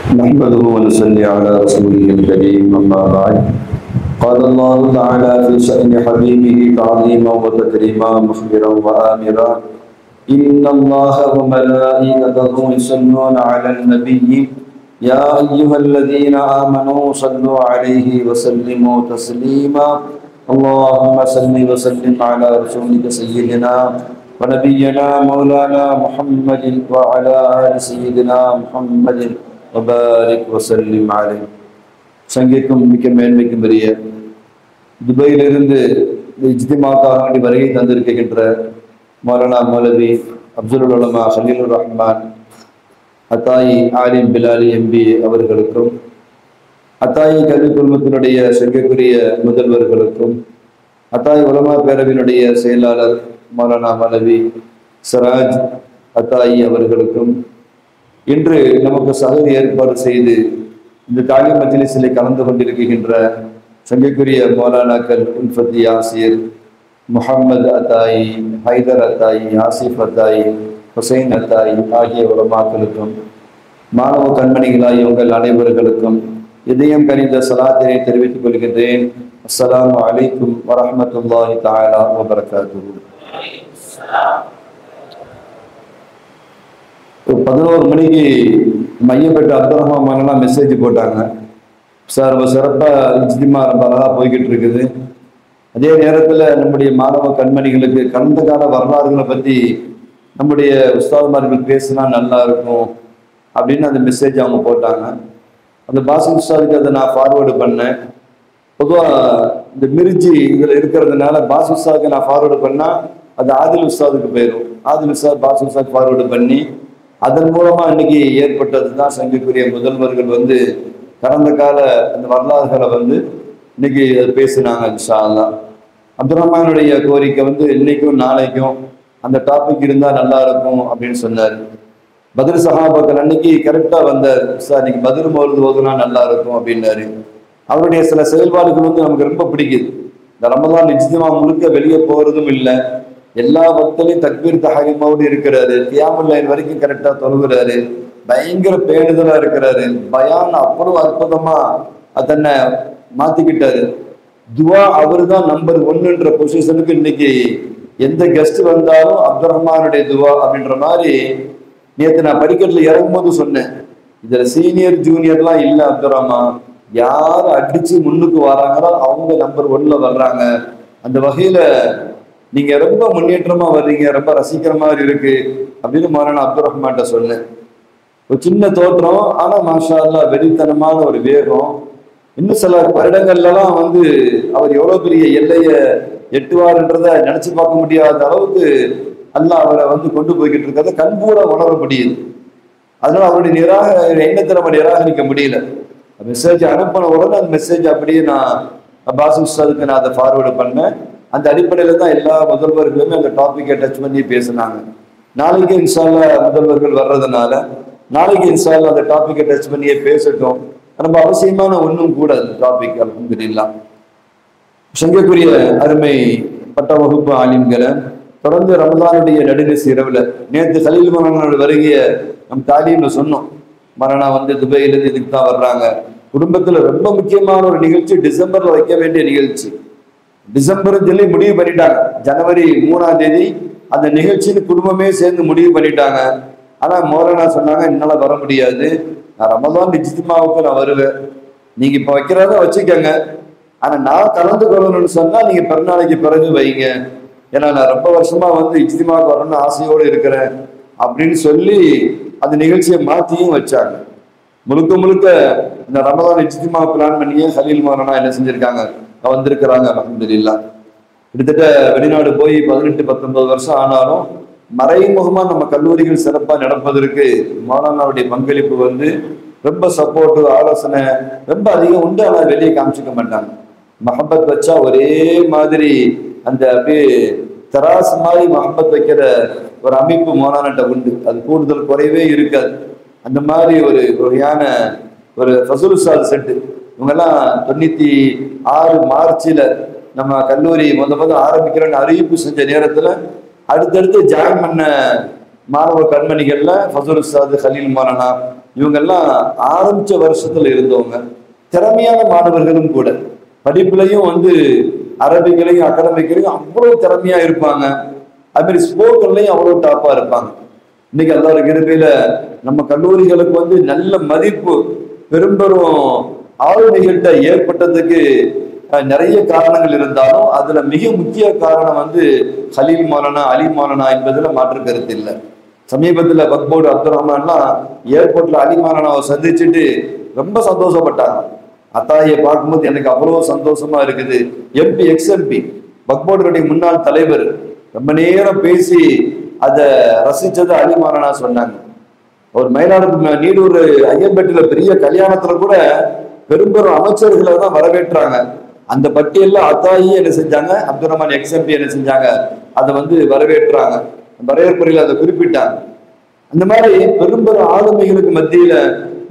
نحمده ونصلي على رسوله الكريم أما بعد قال الله تعالى في شأن حبيبه تعظيما وتكريما مخبرا وآمرا إن الله وملائكته يصلون على النبي يا أيها الذين آمنوا صلوا عليه وسلموا تسليما اللهم صل وسلم على رسولك سيدنا ونبينا مولانا محمد وعلى آل سيدنا محمد وبارك وسلم عليه. சங்கிக்கும் மிக்க மேன்மைக்கும் பெரிய துபாயிலிருந்து இஜ்திமாக்காக வேண்டி வருகை தந்திருக்கின்ற மௌலானா மௌலவி அப்துல் உலமா ஹலீலுர் ரஹ்மான் அத்தாயி ஆலிம் பிலாலி எம்பி அவர்களுக்கும் அத்தாயி கல்வி குழுமத்தினுடைய சங்கக்குரிய முதல்வர்களுக்கும் அத்தாயி உலமா பேரவையினுடைய செயலாளர் மௌலானா மௌலவி சிராஜ் அத்தாயி அவர்களுக்கும் இன்று நமக்கு சகதி ஏற்பாடு செய்து இந்த தாலிம் மஜ்லிஸில் கலந்து கொண்டிருக்கின்ற சங்கைக்குரிய மௌலானாக்கள் உல்ஃபத்தி யாசிர், முஹம்மது அத்தாயி, ஹைதர் அத்தாயி, ஆசிஃப் அத்தாயி, ஹுசைன் அத்தாயி ஆகிய உலமாக்களுக்கும் மாணவ கண்மணிகளாய் உங்கள் அனைவர்களுக்கும் இதயம் கனிந்த சலாத்தினை தெரிவித்துக் கொள்கின்றேன். அஸ்ஸலாமு அலைக்கும் வரஹ்மத்துல்லாஹி தஆலா வபரகாத்துஹு. 11 மணிக்கு மையப்பேட்டை அப்துல் ரஹ்மான் மெசேஜ் போட்டாங்க. சார் ரொம்ப சிறப்பாக இஜ்திமா ரொம்ப அழகாக போய்கிட்டு இருக்குது. அதே நேரத்தில் நம்முடைய மாணவ கண்மணிகளுக்கு கடந்த கால வரலாறுகளை பற்றி நம்முடைய உஸ்தாதுமார்கள் பேசினா நல்லா இருக்கும் அப்படின்னு அந்த மெசேஜ் அவங்க போட்டாங்க. அந்த பாசில் உஸ்தாதுக்கு அதை நான் ஃபார்வேர்டு பண்ணேன். பொதுவாக இந்த மிர்ஜி இதில் இருக்கிறதுனால பாசில் உஸ்தாதுக்கு நான் ஃபார்வேர்டு பண்ணால் அது ஆதில் உஸ்தாதுக்கு போயிடும். ஆதில் உஸ்தாத் பாசில் உஸ்தாத் ஃபார்வேர்டு பண்ணி அதன் மூலமா இன்னைக்கு ஏற்பட்டது தான் சங்கக்குரிய முதல்வர்கள் கடந்த கால அந்த வரலாறுகளை இன்னைக்கு பேசினாங்க. இன்ஷா அல்லாஹ் அப்துல் ரஹ்மானுடைய கோரிக்கை இன்னைக்கும் நாளைக்கும் அந்த டாபிக் இருந்தா நல்லா இருக்கும் அப்படின்னு சொன்னார். பத்ர் சஹாபாக்கள் அன்னைக்கு கரெக்டா வந்தார். சார் இன்னைக்கு பத்ர் மௌலித் ஓதுனா நல்லா இருக்கும் அப்படின்னாரு. அவருடைய சில செயல்பாடுகள் நமக்கு ரொம்ப பிடிக்குது. இந்த ரமதான் இஜ்திமா முழுக்க வெளியே போறதும் இல்லை, எல்லா பக்தலையும் தக்பீர் தஹரீமோடு இருக்கிறாரு, கியாமுல் லைல் வரைக்கும் கரெக்டா தொழுகிறாரு, பயங்கர பேணுதலா இருக்கிறாரு, பயான் அவ்வளவு அற்புதமா தன்னை மாத்திக்கிட்டாரு. துவா அவரு தான் நம்பர் 1ன்ற பொசிஷனுக்கு இன்னைக்கு எந்த கெஸ்ட் வந்தாலும் அப்துல் ரஹ்மானுடைய துவா அப்படின்ற மாதிரி. நேற்று நான் படிக்கட்டுல இறங்கும் போது சொன்னேன், இதுல சீனியர் ஜூனியர்லாம் இல்லை, அப்துல் ரஹ்மான் யார் அடிச்சு முன்னுக்கு வராங்களோ அவங்க நம்பர் 1ல வர்றாங்க. அந்த வகையில நீங்க ரொம்ப முன்னேற்றமா வர்றீங்க, ரொம்ப ரசிக்கிற மாதிரி இருக்கு அப்படின்னு மௌலானா அப்துல் ரஹ்மான்ட்ட சொன்னேன். ஒரு சின்ன தோற்றம், ஆனா மாஷா அல்லாஹ் வெறித்தனமான ஒரு வேகம். இன்னும் சில வருடங்கள்லாம் அவர் எவ்வளவு பெரிய எல்லையை எட்டுவார்ன்றத நினைச்சு பார்க்க முடியாத அளவுக்கு அல்லாஹ் அவரை கொண்டு போய்கிட்டு இருக்கிறத கண்பூர உணர முடியுது. அதனால அவருடைய எண்ணத்தை நம்ம நிராகரிக்க முடியல. மெசேஜ் அனுப்பின உடனே அந்த மெசேஜ் அப்படியே நான் அப்பாஸ் உஸ்தாதுக்கு நான் அதை ஃபார்வேர்டு பண்ணேன். அந்த அடிப்படையில தான் எல்லா முதல்வர்களுமே அந்த டாபிக்கை டச் பண்ணி பேசினாங்க. நாளைக்கு இன்ஷா அல்லாஹ் முதல்வர்கள் வர்றதுனால நாளைக்கு இன்ஷா அல்லாஹ் அந்த டாபிக்கை டச் பண்ணியே பேசட்டும். ரொம்ப அவசியமான ஒன்றும் கூட அந்த டாபிக். அல்ஹம்துலில்லாஹ். சங்கக்குரிய அருமை பட்ட வகுப்பு ஆலிம்களை தொடர்ந்து ரமதானுடைய நடுநிசி இரவுல நேற்று கலீல் மௌலானாவோட வருகைய நம் தாலீம்ல சொன்னோம். மரணா துபாயிலிருந்து இதுக்கு தான் வர்றாங்க. குடும்பத்துல ரொம்ப முக்கியமான ஒரு நிகழ்ச்சி டிசம்பர்ல வைக்க வேண்டிய நிகழ்ச்சி. டிசம்பர் சொல்லி முடிவு பண்ணிட்டாங்க. ஜனவரி 3ஆம் தேதி அந்த நிகழ்ச்சின்னு குடும்பமே சேர்ந்து முடிவு பண்ணிட்டாங்க. ஆனா மௌலானா சொன்னாங்க, என்னால வர முடியாது, நான் ரமதான் இஜ்திமாவுக்கு நான் வருவேன், நீங்க இப்ப வைக்கிறத வச்சுக்கோங்க, ஆனா நான் கலந்து கொள்ளணும்னு சொன்னா நீங்க பிறநாளைக்கு பிறகு வைங்க, ஏன்னா நான் ரொம்ப வருஷமா இஜ்திமாவுக்கு வரணும்னு ஆசையோடு இருக்கிறேன் அப்படின்னு சொல்லி அந்த நிகழ்ச்சியை மாத்தியும் வச்சாங்க. முழுக்க முழுக்க இந்த ரமதான் இஜ்திமா பிளான் பண்ணியே ஹலீல் மௌலானா என்ன செஞ்சிருக்காங்க, வந்திருக்கிறாங்க. அல்ஹம்துலில்லாஹ். கிட்டத்தட்ட வெளிநாடு போய் 18-19 வருஷம் ஆனாலும் மறைமுகமா நம்ம கல்லூரிகள் சிறப்பா நடப்பதற்கு மௌலானாவுடைய பங்களிப்பு ரொம்ப சப்போர்ட், ஆலோசனை ரொம்ப அதிகம் உண்டு. ஆனால் வெளியே காமிச்சிக்க மாட்டாங்க. மஹப்பத் வச்சா ஒரே மாதிரி அந்த அப்படியே தராசு மாதிரி மஹப்பத் வைக்கிற ஒரு அமைப்பு மௌலானாட்ட உண்டு. அது கூடுதல் குறைவே இருக்காது. அந்த மாதிரி ஒரு வகையான ஒரு ஃபசுல் உஸ்தாத் செட்டு. இவங்கெல்லாம் 96 மார்ச்ல நம்ம கல்லூரி முதல் ஆரம்பிக்கிறோன்னு அறிவிப்பு செஞ்ச நேரத்துல அடுத்தடுத்து ஜாயின் பண்ண மாணவ கண்மணிகள்ல ஃபசல் உஸ்தாது, கலீல் மௌலானா இவங்கெல்லாம் ஆரம்பிச்ச வருஷத்துல இருந்தவங்க. திறமையான மாணவர்களும் கூட. படிப்புலையும் அரபிகளையும் அகாடமிக்களையும் அவ்வளவு திறமையா இருப்பாங்க. அது மாதிரி ஸ்போக்கன்லையும் அவ்வளவு டாப்பா இருப்பாங்க. இன்னைக்கு அல்லாஹ் கிருபையில நம்ம கல்லூரிகளுக்கு நல்ல மதிப்பு பெரும்பெரும் ஆளுமைகள்கிட்ட ஏற்பட்டதுக்கு நிறைய காரணங்கள் இருந்தாலும் அதுல மிக முக்கிய காரணம் கலீல் மௌலானா, அலி மௌலானா என்பதுல மாற்று கருத்து இல்லை. சமீபத்துல பக்போர்டு அப்துல் ரஹ்மான்லாம் ஏர்போர்ட்ல அலி மௌலானாவை சந்திச்சுட்டு ரொம்ப சந்தோஷப்பட்டாங்க. அத்தாயை பார்க்கும்போது எனக்கு அவ்வளவு சந்தோஷமா இருக்குது. எம்பி எக்ஸ்எம்பி பக்போர்டுடைய முன்னாள் தலைவர் ரொம்ப நேரம் பேசி அதை ரசிச்சதை அலி மௌலானா சொன்னாங்க. ஒரு மயிலாடுதுறை நீடூர் ஐயம்பேட்டில பெரிய கல்யாணத்துல கூட பெரும்பெரும் அமைச்சர்களை தான் வரவேற்றாங்க. அந்த பட்டியல்ல அத்தாயி என்ன செஞ்சாங்க, அப்துல் ரஹ்மான் எக்ஸ்எம்பி என்ன செஞ்சாங்க, அதை வரவேற்றாங்க. வரவேற்புரையில் அதை குறிப்பிட்டாங்க. அந்த மாதிரி பெரும்பெரும் ஆளுமைகளுக்கு மத்தியில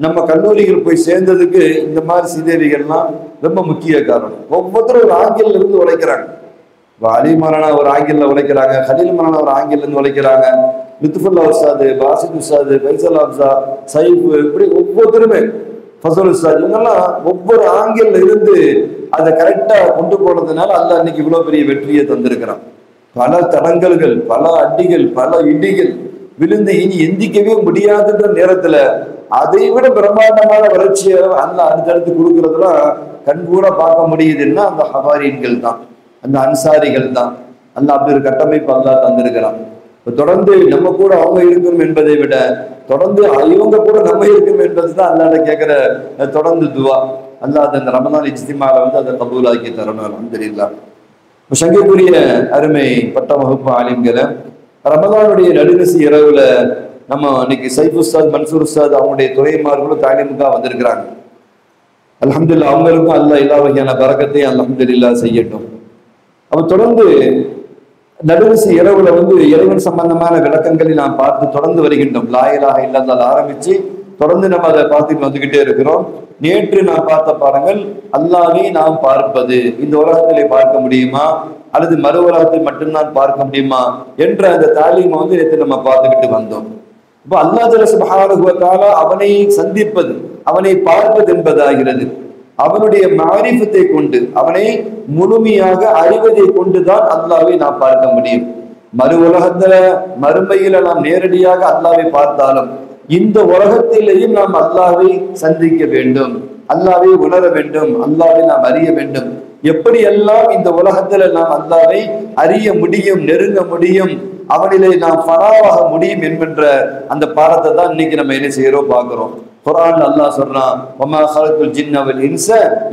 நம்ம கல்லூரிகள் போய் சேர்ந்ததுக்கு இந்த மாதிரி சீதேவிகள்லாம் ரொம்ப முக்கிய காரணம். ஒவ்வொருத்தரும் ஒரு ஆங்கில இருந்து உழைக்கிறாங்க. அலி மௌலானா ஒரு ஆங்கில உழைக்கிறாங்க, கலீல் மௌலானா ஒரு ஆங்கில இருந்து உழைக்கிறாங்க, லுத்ஃபுல்லா உஸ்தாது, பாசித் உஸ்தாது, ஃபைசல் ஹம்சா, சைஃப், இப்படி ஒவ்வொருத்தருமே, ஃபசல் உஸ்தாது, இவங்கெல்லாம் ஒவ்வொரு ஆங்கில இருந்து அதை கரெக்டா கொண்டு போனதுனால அல்லாஹ் இன்னைக்கு இவ்வளவு பெரிய வெற்றியை தந்திருக்கிறான். பல தடங்கல்கள், பல அடிகள், பல இடிகள் விழுந்து இனி எந்திக்கவே முடியாதுன்ற நேரத்துல அதை விட பிரம்மாண்டமான வளர்ச்சியை அல்லாஹ் அடுத்தடுத்து கொடுக்கறதுலாம் கண்கூட பார்க்க முடியுதுன்னா அந்த ஹவாரீன்கள் தான், அந்த அன்சாரிகள் தான். அல்லாஹ் அப்படி ஒரு கட்டமைப்பு அல்லாஹ் தந்திருக்கிறான். தொடர்ந்து நம்ம கூட அவங்க இருக்கணும் என்பதை விட தொடர்ந்து இவங்க கூட நம்ம இருக்கணும் என்பதுதான் அல்லாஹ்ட்ட கேட்கிற தொடர்ந்து துவா. அல்லாஹ் அந்த ரமதான் இஜ்திமால அதை கபூலாக்கி தரணும். அல்ஹம்துலில்லாஹ். சங்கைக்குரிய அருமை பட்ட வகுப்பு ஆலிம்களை, ரமதானுடைய நடுநிசி இரவுல நம்ம இன்னைக்கு சைஃப் உஸ்தாத், மன்சூர் உஸ்தாத் அவங்களுடைய துறைமார்களும் தாலிமுக்கா வந்திருக்கிறாங்க. அல்ஹம்துலில்லாஹ். அவங்களுக்கும் அல்லாஹ் எல்லா வகையான பரக்கத்தையும் அல்ஹம்துலில்லாஹ் செய்யட்டும். அப்ப தொடர்ந்து நடுநிசி இரவுல இறைவன் சம்பந்தமான விளக்கங்களை நாம் பார்த்து தொடர்ந்து வருகின்றோம். லா இலாஹ இல்லல்லாஹ் ஆரம்பிச்சு தொடர்ந்து நம்ம அதை பார்த்துட்டு வந்துகிட்டே இருக்கிறோம். நேற்று நாம் பார்த்த பாடங்கள் அல்லாஹ்வை நாம் பார்ப்பது, இந்த உலகத்திலே பார்க்க முடியுமா அல்லது மறு உலகத்தில் மட்டும்தான் பார்க்க முடியுமா என்ற அந்த தாலீமை நேற்று நம்ம பார்த்துக்கிட்டு வந்தோம். இப்போ அல்லாஹ் ஜல்ல சுப்ஹானஹு வ தஆலா அவனை சந்திப்பது, அவனை பார்ப்பது என்பதாகிறது. அவனுடைய மாரிஃபத்தை கொண்டு, அவனை முழுமையாக அறிவதை கொண்டுதான் அல்லாஹ்வை நாம் பார்க்க முடியும். மறு உலகத்துல மறுமையில நாம் நேரடியாக அல்லாஹ்வை பார்த்தாலும் இந்த உலகத்திலேயும் நாம் அல்லாஹ்வை சந்திக்க வேண்டும், அல்லாஹ்வை உணர வேண்டும், அல்லாஹ்வை நாம் அறிய வேண்டும். எப்படியெல்லாம் இந்த உலகத்துல நாம் அல்லாஹ்வை அறிய முடியும், நெருங்க முடியும், அவனிலே நாம் ஃபனாவாக முடியும் என்கின்ற அந்த பாடத்தை தான் இன்னைக்கு நம்ம என்ன செய்யறோம் பார்க்கிறோம். குர்ஆன்ல அல்லாஹ் சொல்றான், வமா ஹலக்குல் ஜின்ன வல் இன்ஸ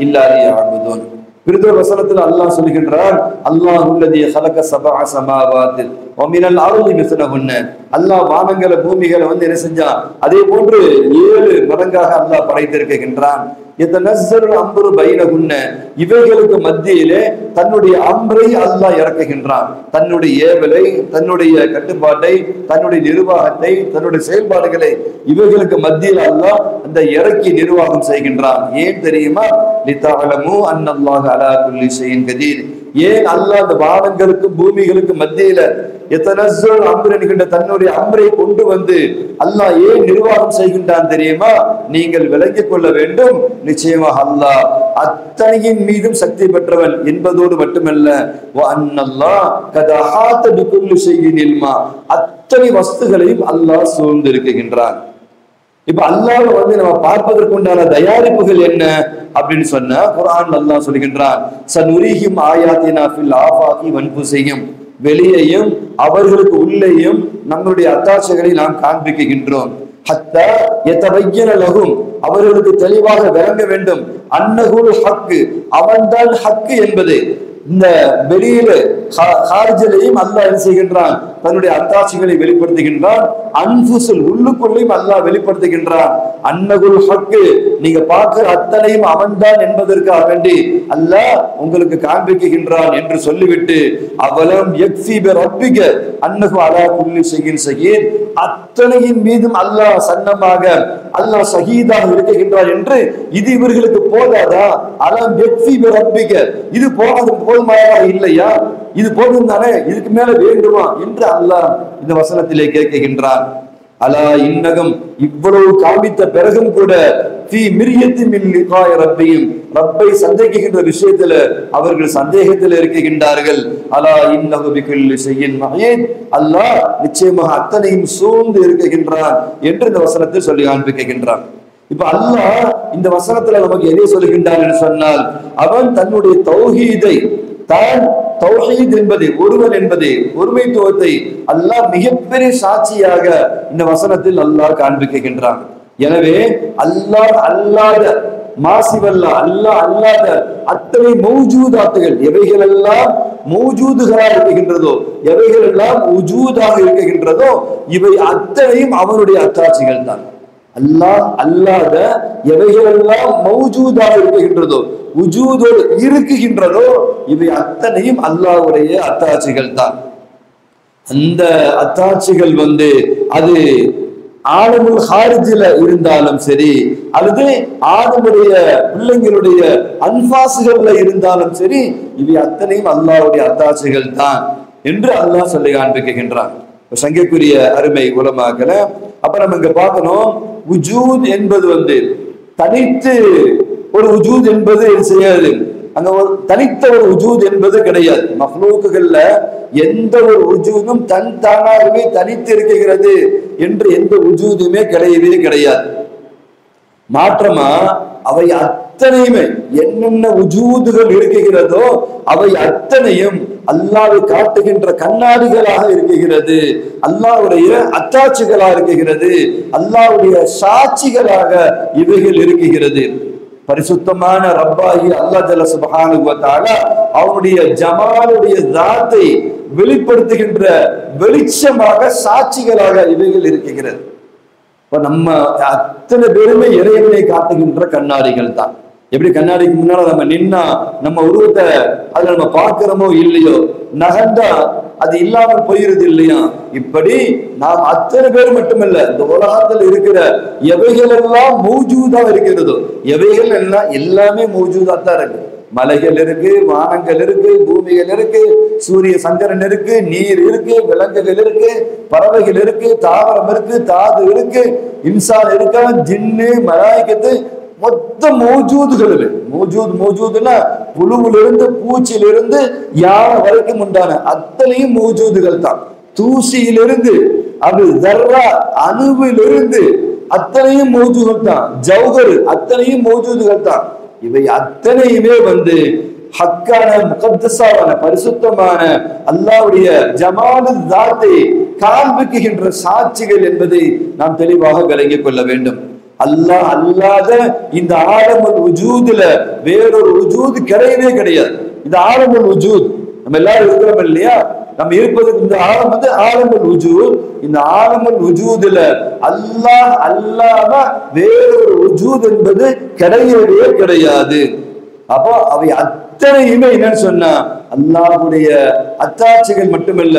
இல்லா லியஅபுதுன். விருது வசனத்துல அல்லாஹ் சொல்கின்றான், அல்லாஹுல்லதி ஹலக சபஅ ஸமாவாத் வ மினல் அர்தி மிஸ்லஹுன்ன. அல்லாஹ் வானங்களை பூமிகளை என்ன செஞ்சான், அதே போன்று 7 மடங்காக அல்லாஹ் படைத்திருக்கின்றான். அம்பரு பைனகுன்ன, இவைகளுக்கு மத்தியிலே தன்னுடைய அம்பரை அல்லாஹ் இறக்குகின்றான். தன்னுடைய ஏவலை, தன்னுடைய கட்டுப்பாட்டை, தன்னுடைய நிர்வாகத்தை, தன்னுடைய செயல்பாடுகளை இவைகளுக்கு மத்தியில் அல்லாஹ் அந்த இறக்கி நிர்வாகம் செய்கின்றான். ஏன் தெரியுமா? லிதஅலமு அன்னல்லாஹ அலா குல்லி ஷைஇன் கதீர். ஏன் அல்லாஹ் அந்த வானங்களுக்கு பூமிகளுக்கு மத்தியில எத்தனஸ்ஸல் அம்ர் என்கின்ற தன்னுடைய அம்ரை கொண்டு அல்லாஹ் ஏன் நிர்வாகம் செய்கின்றான் தெரியுமா? நீங்கள் விளங்கிக் கொள்ள வேண்டும், நிச்சயமாக அல்லாஹ் அத்தனையின் மீதும் சக்தி பெற்றவன் என்பதோடு மட்டுமல்ல, வ அன்னல்லாஹ் கத் அஹாத பிகுல்லி ஷைஇன் இல்மா, அத்தனை வஸ்துகளையும் அல்லாஹ் சூழ்ந்து இருக்கின்றான். இப்ப அல்லாஹ் நம்ம பார்ப்பதற்கு உண்டான தயாரிப்புகள் என்ன அப்படின்னு சொன்னா, குர்ஆன் அல்லாஹ் சொல்கின்றான், சனுரிஹிம் ஆயாத்தினா ஃபில் ஆஃபாகி வன்ஃபுஸிஹிம், வெளியேயும் அவர்களுக்கு உள்ளேயும் நம்முடைய அத்தாட்சிகளை நாம் காண்பிக்கின்றோம். ஹத்தா யதபய்யன லஹும், அவர்களுக்கு தெளிவாக விளங்க வேண்டும், அன்னஹுல் ஹக், அவன்தான் ஹக் என்பது. இந்த வெளியில ஹாரிஜிலையும் அல்லாஹ் என்ன செய்கின்றான், தன்னுடைய அத்தாட்சிகளை வெளிப்படுத்துகின்றான். அன்ஃபுஸுல், உள்ளுக்குள்ளையும் அல்லாஹ் வெளிப்படுத்துகின்றான். அன்னகுல் ஹக், நீங்க பார்க்கிற அத்தனையும் அவன்தான் என்பதற்காக வேண்டி அல்லாஹ் உங்களுக்கு காண்பிக்கின்றான் என்று சொல்லிவிட்டு, அவலம் யக்ஃபி பி ரப்பிக அன்னஹு அலா குல்லி ஷைஇன் ஷஹீத், அத்தனையின் மீதும் அல்லாஹ் சன்னமாக அல்லாஹ் ஷஹீதாக இருக்குகின்றார் என்று இது இவர்களுக்கு போதாதா? அலம் யக்ஃபி பிரப்பிக, இது போதுமானதா இல்லையா? இது போதும் தானே, இதுக்கு மேல வேண்டுமா என்று அல்லாஹ் இந்த வசனத்திலே கேட்கின்றான். அலா இன்னகம், இவ்வளவு காமித்த பிறகும் கூட ரப்பை சந்தேகிக்கின்ற விஷயத்துல அவர்கள் சந்தேகத்தில் இருக்கின்றார்கள். அலா இன்னஹு பிகுல்லி ஷைஇன் மஹீத், அல்லாஹ் நிச்சயமாக அத்தனையும் சூழ்ந்து இருக்கின்றான் என்று இந்த வசனத்தில் சொல்லி காண்பிக்கின்றான். இப்ப அல்லாஹ் இந்த வசனத்துல நமக்கு எதை சொல்லுகின்றான் என்று சொன்னால், அவன் தன்னுடைய தௌஹீதை, தான் தௌஹீத் என்பதை, ஒருவன் என்பதை, ஒருமைத்துவத்தை அல்லாஹ் மிகப்பெரிய சாட்சியாக இந்த வசனத்தில் அல்லாஹ் காண்பிக்கின்றான். எனவே அல்லாஹ் அல்லாத மாசிவல்லா, அல்லாஹ் அல்லாத அத்தனை மௌஜூதாத்துகள் எவைகளெல்லாம் மௌஜூதுகளாக இருக்கின்றதோ, எவைகளெல்லாம் உஜூதாக இருக்கின்றதோ, இவை அத்தனையும் அவனுடைய அத்தாட்சிகள் தான். அல்லாஹ் அல்லாத எவைகளெல்லாம் மௌஜூதாக இருக்கின்றதோ, உஜூதோடு இருக்குகின்றதோ, இவை அத்தனையும் அல்லாஹ்வுடைய அத்தாட்சிகள் தான். அந்த அத்தாட்சிகள் அது ஆலமுல் ஹாரிஜில இருந்தாலும் சரி, அல்லது ஆதமுடைய பிள்ளைங்களுடைய அன்பாசுகள்ல இருந்தாலும் சரி, இவை அத்தனையும் அல்லாஹ்வுடைய அத்தாட்சிகள் தான் என்று அல்லாஹ் சொல்லி காண்பிக்கின்றான். சங்கைக்குரிய அருமை உலமாக்களை அப்ப நம்ம இங்க பார்க்கணும், உஜூத் என்பது தனித்து ஒரு உஜூத் என்பது செய்யாது. அங்க ஒரு தனித்த ஒரு உஜூத் என்பது கிடையாது. மக்லூக்குகள்ல எந்த ஒரு உஜூதும் தன் தானாகவே தனித்து இருக்கிறது என்று எந்த உஜூதுமே கிடையவே கிடையாது. மாற்றமா அவை அத்தனையுமே என்னென்ன உஜூதுகள் இருக்கிறதோ அவை அத்தனையும் அல்லாஹ்வை காட்டுகின்ற கண்ணாடிகளாக இருக்கிறது, அல்லாஹ்வுடைய அத்தாட்சிகளாக இருக்கிறது, அல்லாஹ்வுடைய சாட்சிகளாக இவைகள் இருக்கிறது. பரிசுத்தமான ரப்பாகி அல்லாஹ் ஜல்ல சுப்ஹானஹு வ தஆலா அவனுடைய ஜமாலுடைய ذاتை வெளிப்படுத்துகின்ற வெளிச்சமாக சாட்சிகளாக இவைகள் இருக்கிறது. இப்ப நம்ம அத்தனை பேருமே இறைவனை காட்டுகின்ற கண்ணாடிகள் தான். எப்படி கண்ணாடிக்கு முன்னால நம்ம நின்னா நம்ம உருவத்தை அதுல நம்ம பார்க்கிறோமோ இல்லையோ, நகண்டா அது இல்லாமல் போயிருது இல்லையா? இப்படி நாம் அத்தனை பேர் மட்டுமல்ல, இந்த உலகத்தில் இருக்கிற எவைகள் எல்லாம் மௌஜூதா இருக்கிறதோ, எவைகள் எல்லாம் எல்லாமே மௌஜூதா தான் இருக்கு. மலைகள் இருக்கு, வானங்கள் இருக்கு, பூமிகள் இருக்கு, சூரிய சந்திரன் இருக்கு, நீர் இருக்கு, விலங்குகள் இருக்கு, பறவைகள் இருக்கு, தாவரம் இருக்கு, தாது இருக்கு, இன்சான் இருக்க, ஜின்னு, மலாய்க்கத்து, மொத்த மௌஜூதுகளுமே மௌஜூதுன்னா புழுவிலிருந்து பூச்சியிலிருந்து யானை வரைக்கும் உண்டான அத்தனையும் மௌஜூதுகள் தான். தூசியிலிருந்து அது தர்ரா அணுவிலிருந்து அத்தனையும் மௌஜூதுகள் தான். ஜௌஹர் அத்தனையும் மௌஜூதுகள் தான். இவை அத்தனையுமே ஹக்கான முகத்தஸான பரிசுத்தமான அல்லாஹ்வுடைய ஜமாலு ذاتை காண்பிக்கின்ற சாட்சிகள் என்பதை நாம் தெளிவாக விளங்கிக் கொள்ள வேண்டும். அல்லாஹ் அல்லாத இந்த ஆலமுல் உஜூதுல வேறொரு உஜூது கிடையவே கிடையாது. இந்த ஆலமுல் உஜூத் நம்ம எல்லாரும் இருக்கிறோம் இல்லையா? நம்ம இருப்பது இந்த ஆலமுல் உஜூத். இந்த ஆலமுல் உஜூதுல அல்லாஹ் அல்லாம வேறொரு உஜூத் என்பது கிடையவே கிடையாது. அப்போ அவை அத்தனையுமே என்னன்னு சொன்னா அல்லாஹ்வுடைய அத்தாட்சிகள் மட்டுமல்ல,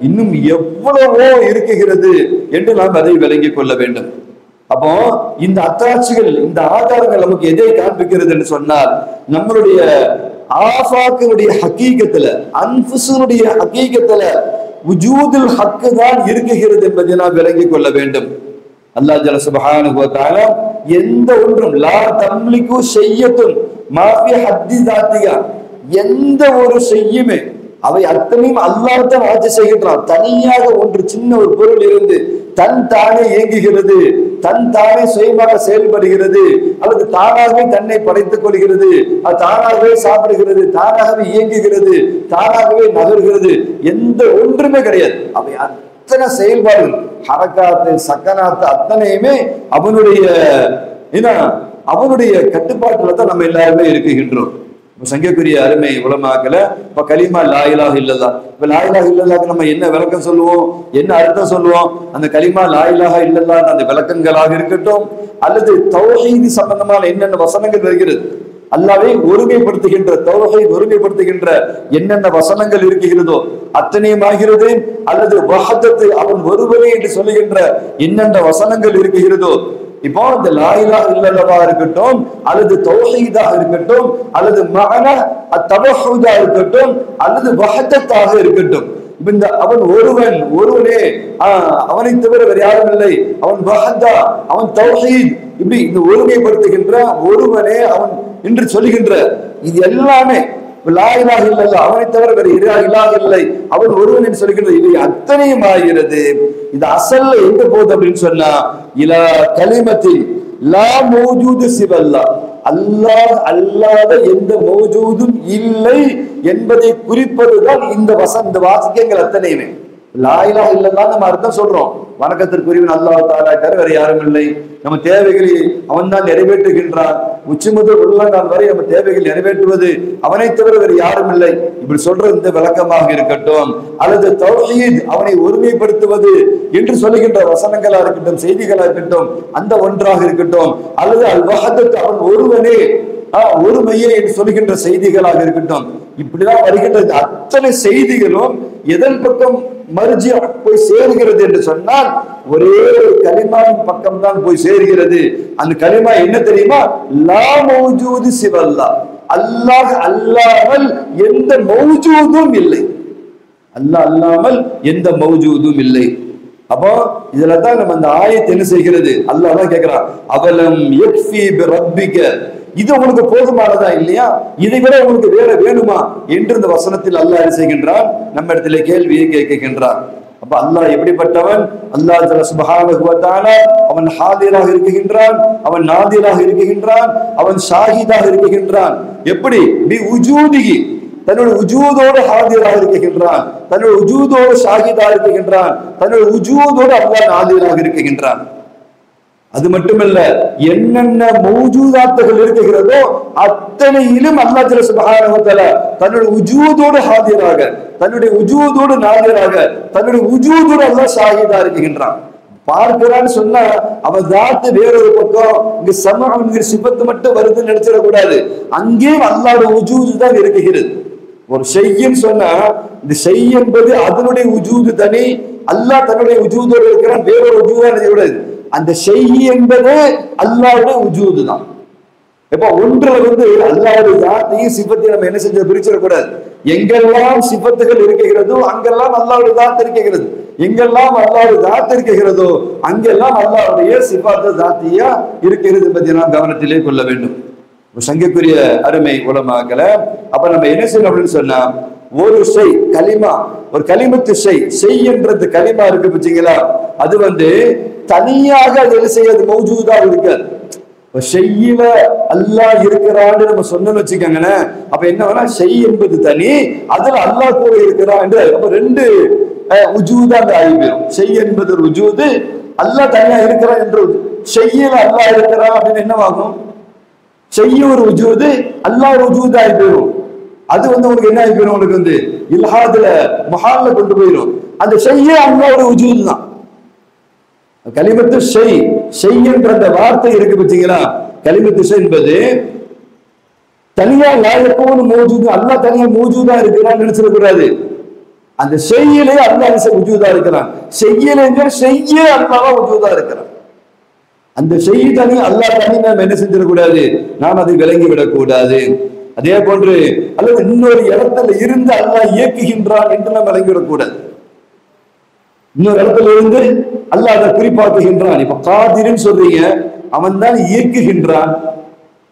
இன்னும் எவ்வளவோ இருக்குகிறது என்று நாம் அதை விளங்கிக் கொள்ள வேண்டும். அப்போ இந்த அத்தாட்சிகள், இந்த ஆதாரங்கள் நமக்கு எதை காண்பிக்கிறது என்று சொன்னால், நம்மளுடைய ஆஃபாக்கினுடைய ஹக்கீகத்துல, அன்ஃபுஸுடைய ஹக்கீகத்துல உஜூதுல் ஹக்கு தான் இருக்குகிறது என்பதை நாம் விளங்கிக் கொள்ள வேண்டும். அல்லாஹ் ஜல்ல சுப்ஹானஹு வ தஆலா எந்த ஒன்றும் லா தம்லிகு ஷையத்துன் மா ஃபி ஹத்தி ذاتியா, எந்த ஒரு செய்யுமே அவை அத்தனையும் அல்லாஹ் தான் ஆட்சி செய்கின்றான். தனியாக ஒன்று சின்ன ஒரு பொருள் இருந்து தன் தானே இயங்குகிறது, தன் தானே சுயமாக செயல்படுகிறது, அல்லது தானாகவே தன்னை படைத்துக் கொள்கிறது, அது தானாகவே சாப்பிடுகிறது, தானாகவே இயங்குகிறது, தானாகவே நகர்கிறது, எந்த ஒன்றுமே கிடையாது. அவை அத்தனை செயல்பாடுகள், ஹரக்காத்து, சக்கனாத்து அத்தனையுமே அவனுடைய கட்டுப்பாட்டுல தான் நம்ம எல்லாருமே இருக்குகின்றோம். சங்கக்குரிய அருமை உலமாக்கல இப்ப கலிமா லா இலாஹ இல்லல்லாஹ். இப்ப லா இலாஹ இல்லல்லாஹ்க்கு நம்ம என்ன விளக்கம் சொல்லுவோம், என்ன அர்த்தம் சொல்லுவோம்? அந்த கலிமா லா இலாஹ இல்லல்லாஹ் அந்த விளக்கங்களாக இருக்கட்டும், அல்லது தௌஹீத் சம்பந்தமான என்னென்ன வசனங்கள் வருகிறது, அல்லாஹ்வை ஒருமைப்படுத்துகின்ற தௌஹீத் ஒருமைப்படுத்துகின்ற என்னென்ன வசனங்கள் இருக்கிறதோ அத்தனையும் ஆகிறது, அல்லது வஹதத்து அவன் ஒருவனே என்று சொல்லுகின்ற என்னென்ன வசனங்கள் இருக்கிறதோ இப்போ இந்த லா இலாஹ இல்லல்லாஹ் இருக்கட்டும், அல்லது தௌஹீதாக இருக்கட்டும், அல்லது மஅனா அத்தவஹுதா இருக்கட்டும், அல்லது வஹதத்தாக இருக்கட்டும், இந்த அவன் ஒருவனே, அவனை தவிர வேறு யாரும் இல்லை, அவன் வஹதா, அவன் தௌஹீத், இப்படி இந்த ஒருமைப்படுத்துகின்ற ஒருவனே அவன் என்று சொல்லுகின்ற இது எல்லாமே லா இலாஹ இல்லல்லாஹ், அவனை தவிர வேறு இலாஹ இல்லை, அவன் ஒருவன் என்று சொல்லுகின்ற இது அத்தனையும் ஆகிறது. இது அசல்ல எங்க போகுது அப்படின்னு சொன்னா, இலா கலிமத்தில் லா மௌஜூது சிவல்லா, அல்லாஹ் அல்லாத எந்த மௌஜூதும் இல்லை என்பதை குறிப்பதுதான் இந்த வாக்கியங்கள் அத்தனையுமே. லா இலாஹ இல்லல்லாஹ் நம்ம அர்த்தம் சொல்றோம், வணக்கத்திற்குரியவன் அல்லாஹ் தஆலா தவிர வேறு யாரும் இல்லை, நம்ம தேவைகளை அவன் தான் நிறைவேற்றுகின்றான், உச்சி முதல் உள்ளங்கால் வரை நம்ம தேவைகள் நிறைவேற்றுவது அவனை தவிர வேறு யாரும் இல்லை, இப்படி சொல்ற இந்த விளக்கமாக இருக்கட்டும், அல்லது தௌஹீத் அவனை ஒருமைப்படுத்துவது என்று சொல்லுகின்ற வசனங்களா இருக்கட்டும், செய்திகளா இருக்கட்டும், அந்த ஒன்றாக இருக்கட்டும், அல்லது அல் வஹதத் அவன் ஒருவனே ஒருமையே என்று சொல்லுகின்ற செய்திகளாக இருக்கட்டும், இப்படிதான் வருகின்ற அத்தனை செய்திகளும் எதன் பக்கம் மர்ஜி போய் சேர்கிறது என்று சொன்னால் ஒரே ஒரு கலிமாவின் பக்கம் தான் போய் சேர்கிறது. அந்த கலிமா என்ன தெரியுமா? லா மௌஜூது சிவல்லா, அல்லாஹ் அல்லாமல் எந்த மௌஜூதும் இல்லை, அல்லாஹ் அல்லாமல் எந்த மௌஜூதும் இல்லை. அப்போ இதுல தான் நம்ம அந்த ஆயத்தை என்ன செய்கிறது, அல்லாஹ் தான் கேட்கிறான், அவலம் யக்ஃபி பிரப்பிக, இது உங்களுக்கு போதுமானதா இல்லையா, இதை விட உங்களுக்கு வேற வேணுமா என்று இந்த வசனத்தில் அல்லாஹ் என்ன செய்கின்றான், நம்ம இடத்துல கேள்வியை கேட்கின்றான். அப்ப அல்லாஹ் எப்படிப்பட்டவன்? அல்லாஹ் சுப்ஹானஹு வ தஆலா அவன் ஹாதிராக இருக்குகின்றான், அவன் நாதிராக இருக்குகின்றான், அவன் ஷாஹிதாக இருக்குகின்றான். எப்படி? பி உஜூதிஹி, தன்னுடைய உஜூதோடு ஹாதிராக இருக்குகின்றான், தன்னுடைய உஜூதோடு ஷாஹிதாக இருக்குகின்றான், தன்னுடைய உஜூதோடு அல்லாஹ் நாதிராக இருக்குகின்றான். அது மட்டுமல்ல, என்னென்ன மௌஜூதாத்துகள் இருக்குகிறதோ அத்தனையிலும் அல்லாஹ் ஜல்ல சுப்ஹானஹு வ தஆலா தன்னுடைய உஜூதோடு ஹாதிராக, தன்னுடைய உஜூதோடு நாதிராக, தன்னுடைய உஜூதோடு அல்லாஹ் ஷாஹிதா இருக்குகின்றான். பார்க்கிறான்னு சொன்னா அவன் தாத்து வேறொரு பக்கம், இங்க சமஅங்கிற சிபத்து மட்டும் வருதுன்னு நினைச்சிடக்கூடாது, அங்கேயும் அல்லாஹ்வுடைய உஜூது தான் இருக்குகிறது. ஒரு ஷைன்னு சொன்னா இந்த ஷை என்பது அதனுடைய உஜூது தனி, அல்லாஹ் தன்னுடைய உஜூதோடு இருக்கிறான், வேறொரு உஜூதா நினைக்கக்கூடாது. அந்த ஷை என்பது அல்லாஹ்வுடைய உஜூது தான். இப்ப ஒன்றுல அல்லாஹ்வுடைய தாத்தையும் சிபத்தையும் நம்ம என்ன செஞ்ச பிரிச்சிடக்கூடாது. எங்கெல்லாம் சிபத்துகள் இருக்குகிறதோ அங்கெல்லாம் அல்லாஹ்வுடைய தாத் இருக்குகிறது, எங்கெல்லாம் அல்லாஹ்வுடைய தாத் இருக்குகிறதோ அங்கெல்லாம் அல்லாஹ்வுடைய சிபாத்து தாத்தியா இருக்கிறது என்பதை நாம் கவனத்திலே கொள்ள வேண்டும். சங்கைக்குரிய அருமை உலமாக்களை, அப்ப நம்ம என்ன செய்யணும் அப்படின்னு சொன்னா, ஒரு ஷை கலிமா, ஒரு கலிமத்து ஷை என்ற கலிமா இருக்கு பச்சீங்களா, அது தனியாக அது என்ன செய்யாது, மௌஜூதா இருக்காது. ஷையில அல்லாஹ் இருக்கிறான்னு நம்ம சொன்னோம்னு வச்சுக்கோங்களேன், அப்ப என்ன வேணா ஷை என்பது தனி, அதுல அல்லாஹ் கூட இருக்கிறான் என்று அப்ப ரெண்டு உஜூதா அந்த ஆகி போயிடும். ஷை என்பது ஒரு உஜூது, அல்லாஹ் தனியா இருக்கிறான் என்று ஷையில அல்லாஹ் இருக்கிறான் அப்படின்னு என்னவாகும், ஷைய ஒரு உஜூது, அல்லாஹ் ஒரு உஜூதா ஆகி போயிடும். அது உங்களுக்கு என்ன ஆகி போயிடும், உங்களுக்கு இல்ஹாதுல மஹால்ல கொண்டு போயிடும். அந்த ஷையே அல்லாஹ்வுடைய உஜூது தான். கலிமத்து ஷை என்ற அந்த வார்த்தை இருக்கு பச்சீங்களா, கலிமத்து ஷை என்பது தனியா லாயக்கோன்னு மௌஜூது, அல்லாஹ் தனியா மௌஜூதா இருக்கிறான்னு நினைச்சிடக்கூடாது. அந்த ஷையிலே அல்லாஹ் உஜூதா இருக்கிறான், ஷையிலே ஷையே அல்லாஹ் உஜூதா இருக்கிறான். அந்த ஷை தனி அல்லாஹ் தனி நாம் என்ன செஞ்சிடக்கூடாது, நாம் அதை விளங்கி விடக்கூடாது. அதே போன்று அல்லது இன்னொரு இடத்துல இருந்து அல்லாஹ் இயக்குகின்றான் என்று நாம் விளங்கிவிடக்கூடாது. இன்னொரு இடத்துல இருந்து அல்லாஹ் அதை குறிப்பாக்குகின்றான். இப்ப காதிர்னு சொல்றீங்க, அவன் தான் இயக்குகின்றான்,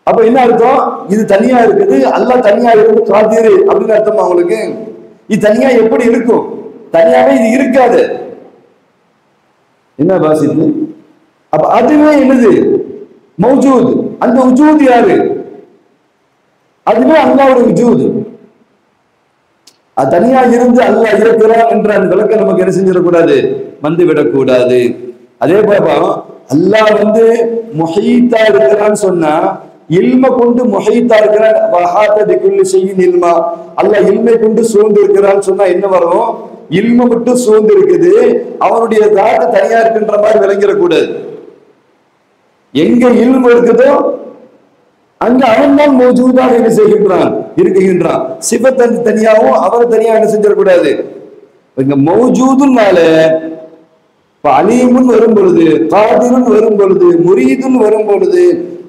அப்ப என்ன அர்த்தம், இது தனியா இருக்குது, அல்லாஹ் தனியா இருந்து காதிர் அப்படின்னு அர்த்தமா உங்களுக்கு? இது தனியா எப்படி இருக்கும், தனியாவே இது இருக்காது. என்ன பாசித்து? அப்ப அதுவே என்னது, மௌஜூத். அந்த உஜூத் யாரு, அதுவே அல்லாஹ்வுடைய உஜூத். அது தனியா இருந்து அல்லாஹ் இருக்கிறான் என்ற அந்த விளக்கம் நமக்கு என்ன செஞ்சிடக்கூடாது, வந்துவிடக்கூடாது. அதே போல அல்லாஹ் முஹீத்தா இருக்கிறான்னு சொன்னா, இல்ம கொண்டு முஹீத்தா இருக்கிறான், வஹாத பிகுல்லி ஷைஇன் இல்மா, அல்லாஹ் இல்மை கொண்டு சூழ்ந்து இருக்கிறான்னு சொன்னா என்ன வரும், இல்ம மட்டும் சூழ்ந்து இருக்குது, அவனுடைய தாத்து தனியா இருக்கின்ற மாதிரி விளங்கிடக்கூடாது. எங்க இல்மு இருக்குதோ அங்க அவன் தான் மௌஜூதாக என்ன செய்கின்றான், இருக்குகின்றான். சிபத் தனியாகவும் அவரை தனியா என்ன செஞ்சிடக்கூடாது. இங்க மௌஜூதுனால இப்ப அலீமுன் வரும் பொழுது, காதிருன் வரும் பொழுது, முரீதுன் வரும் பொழுது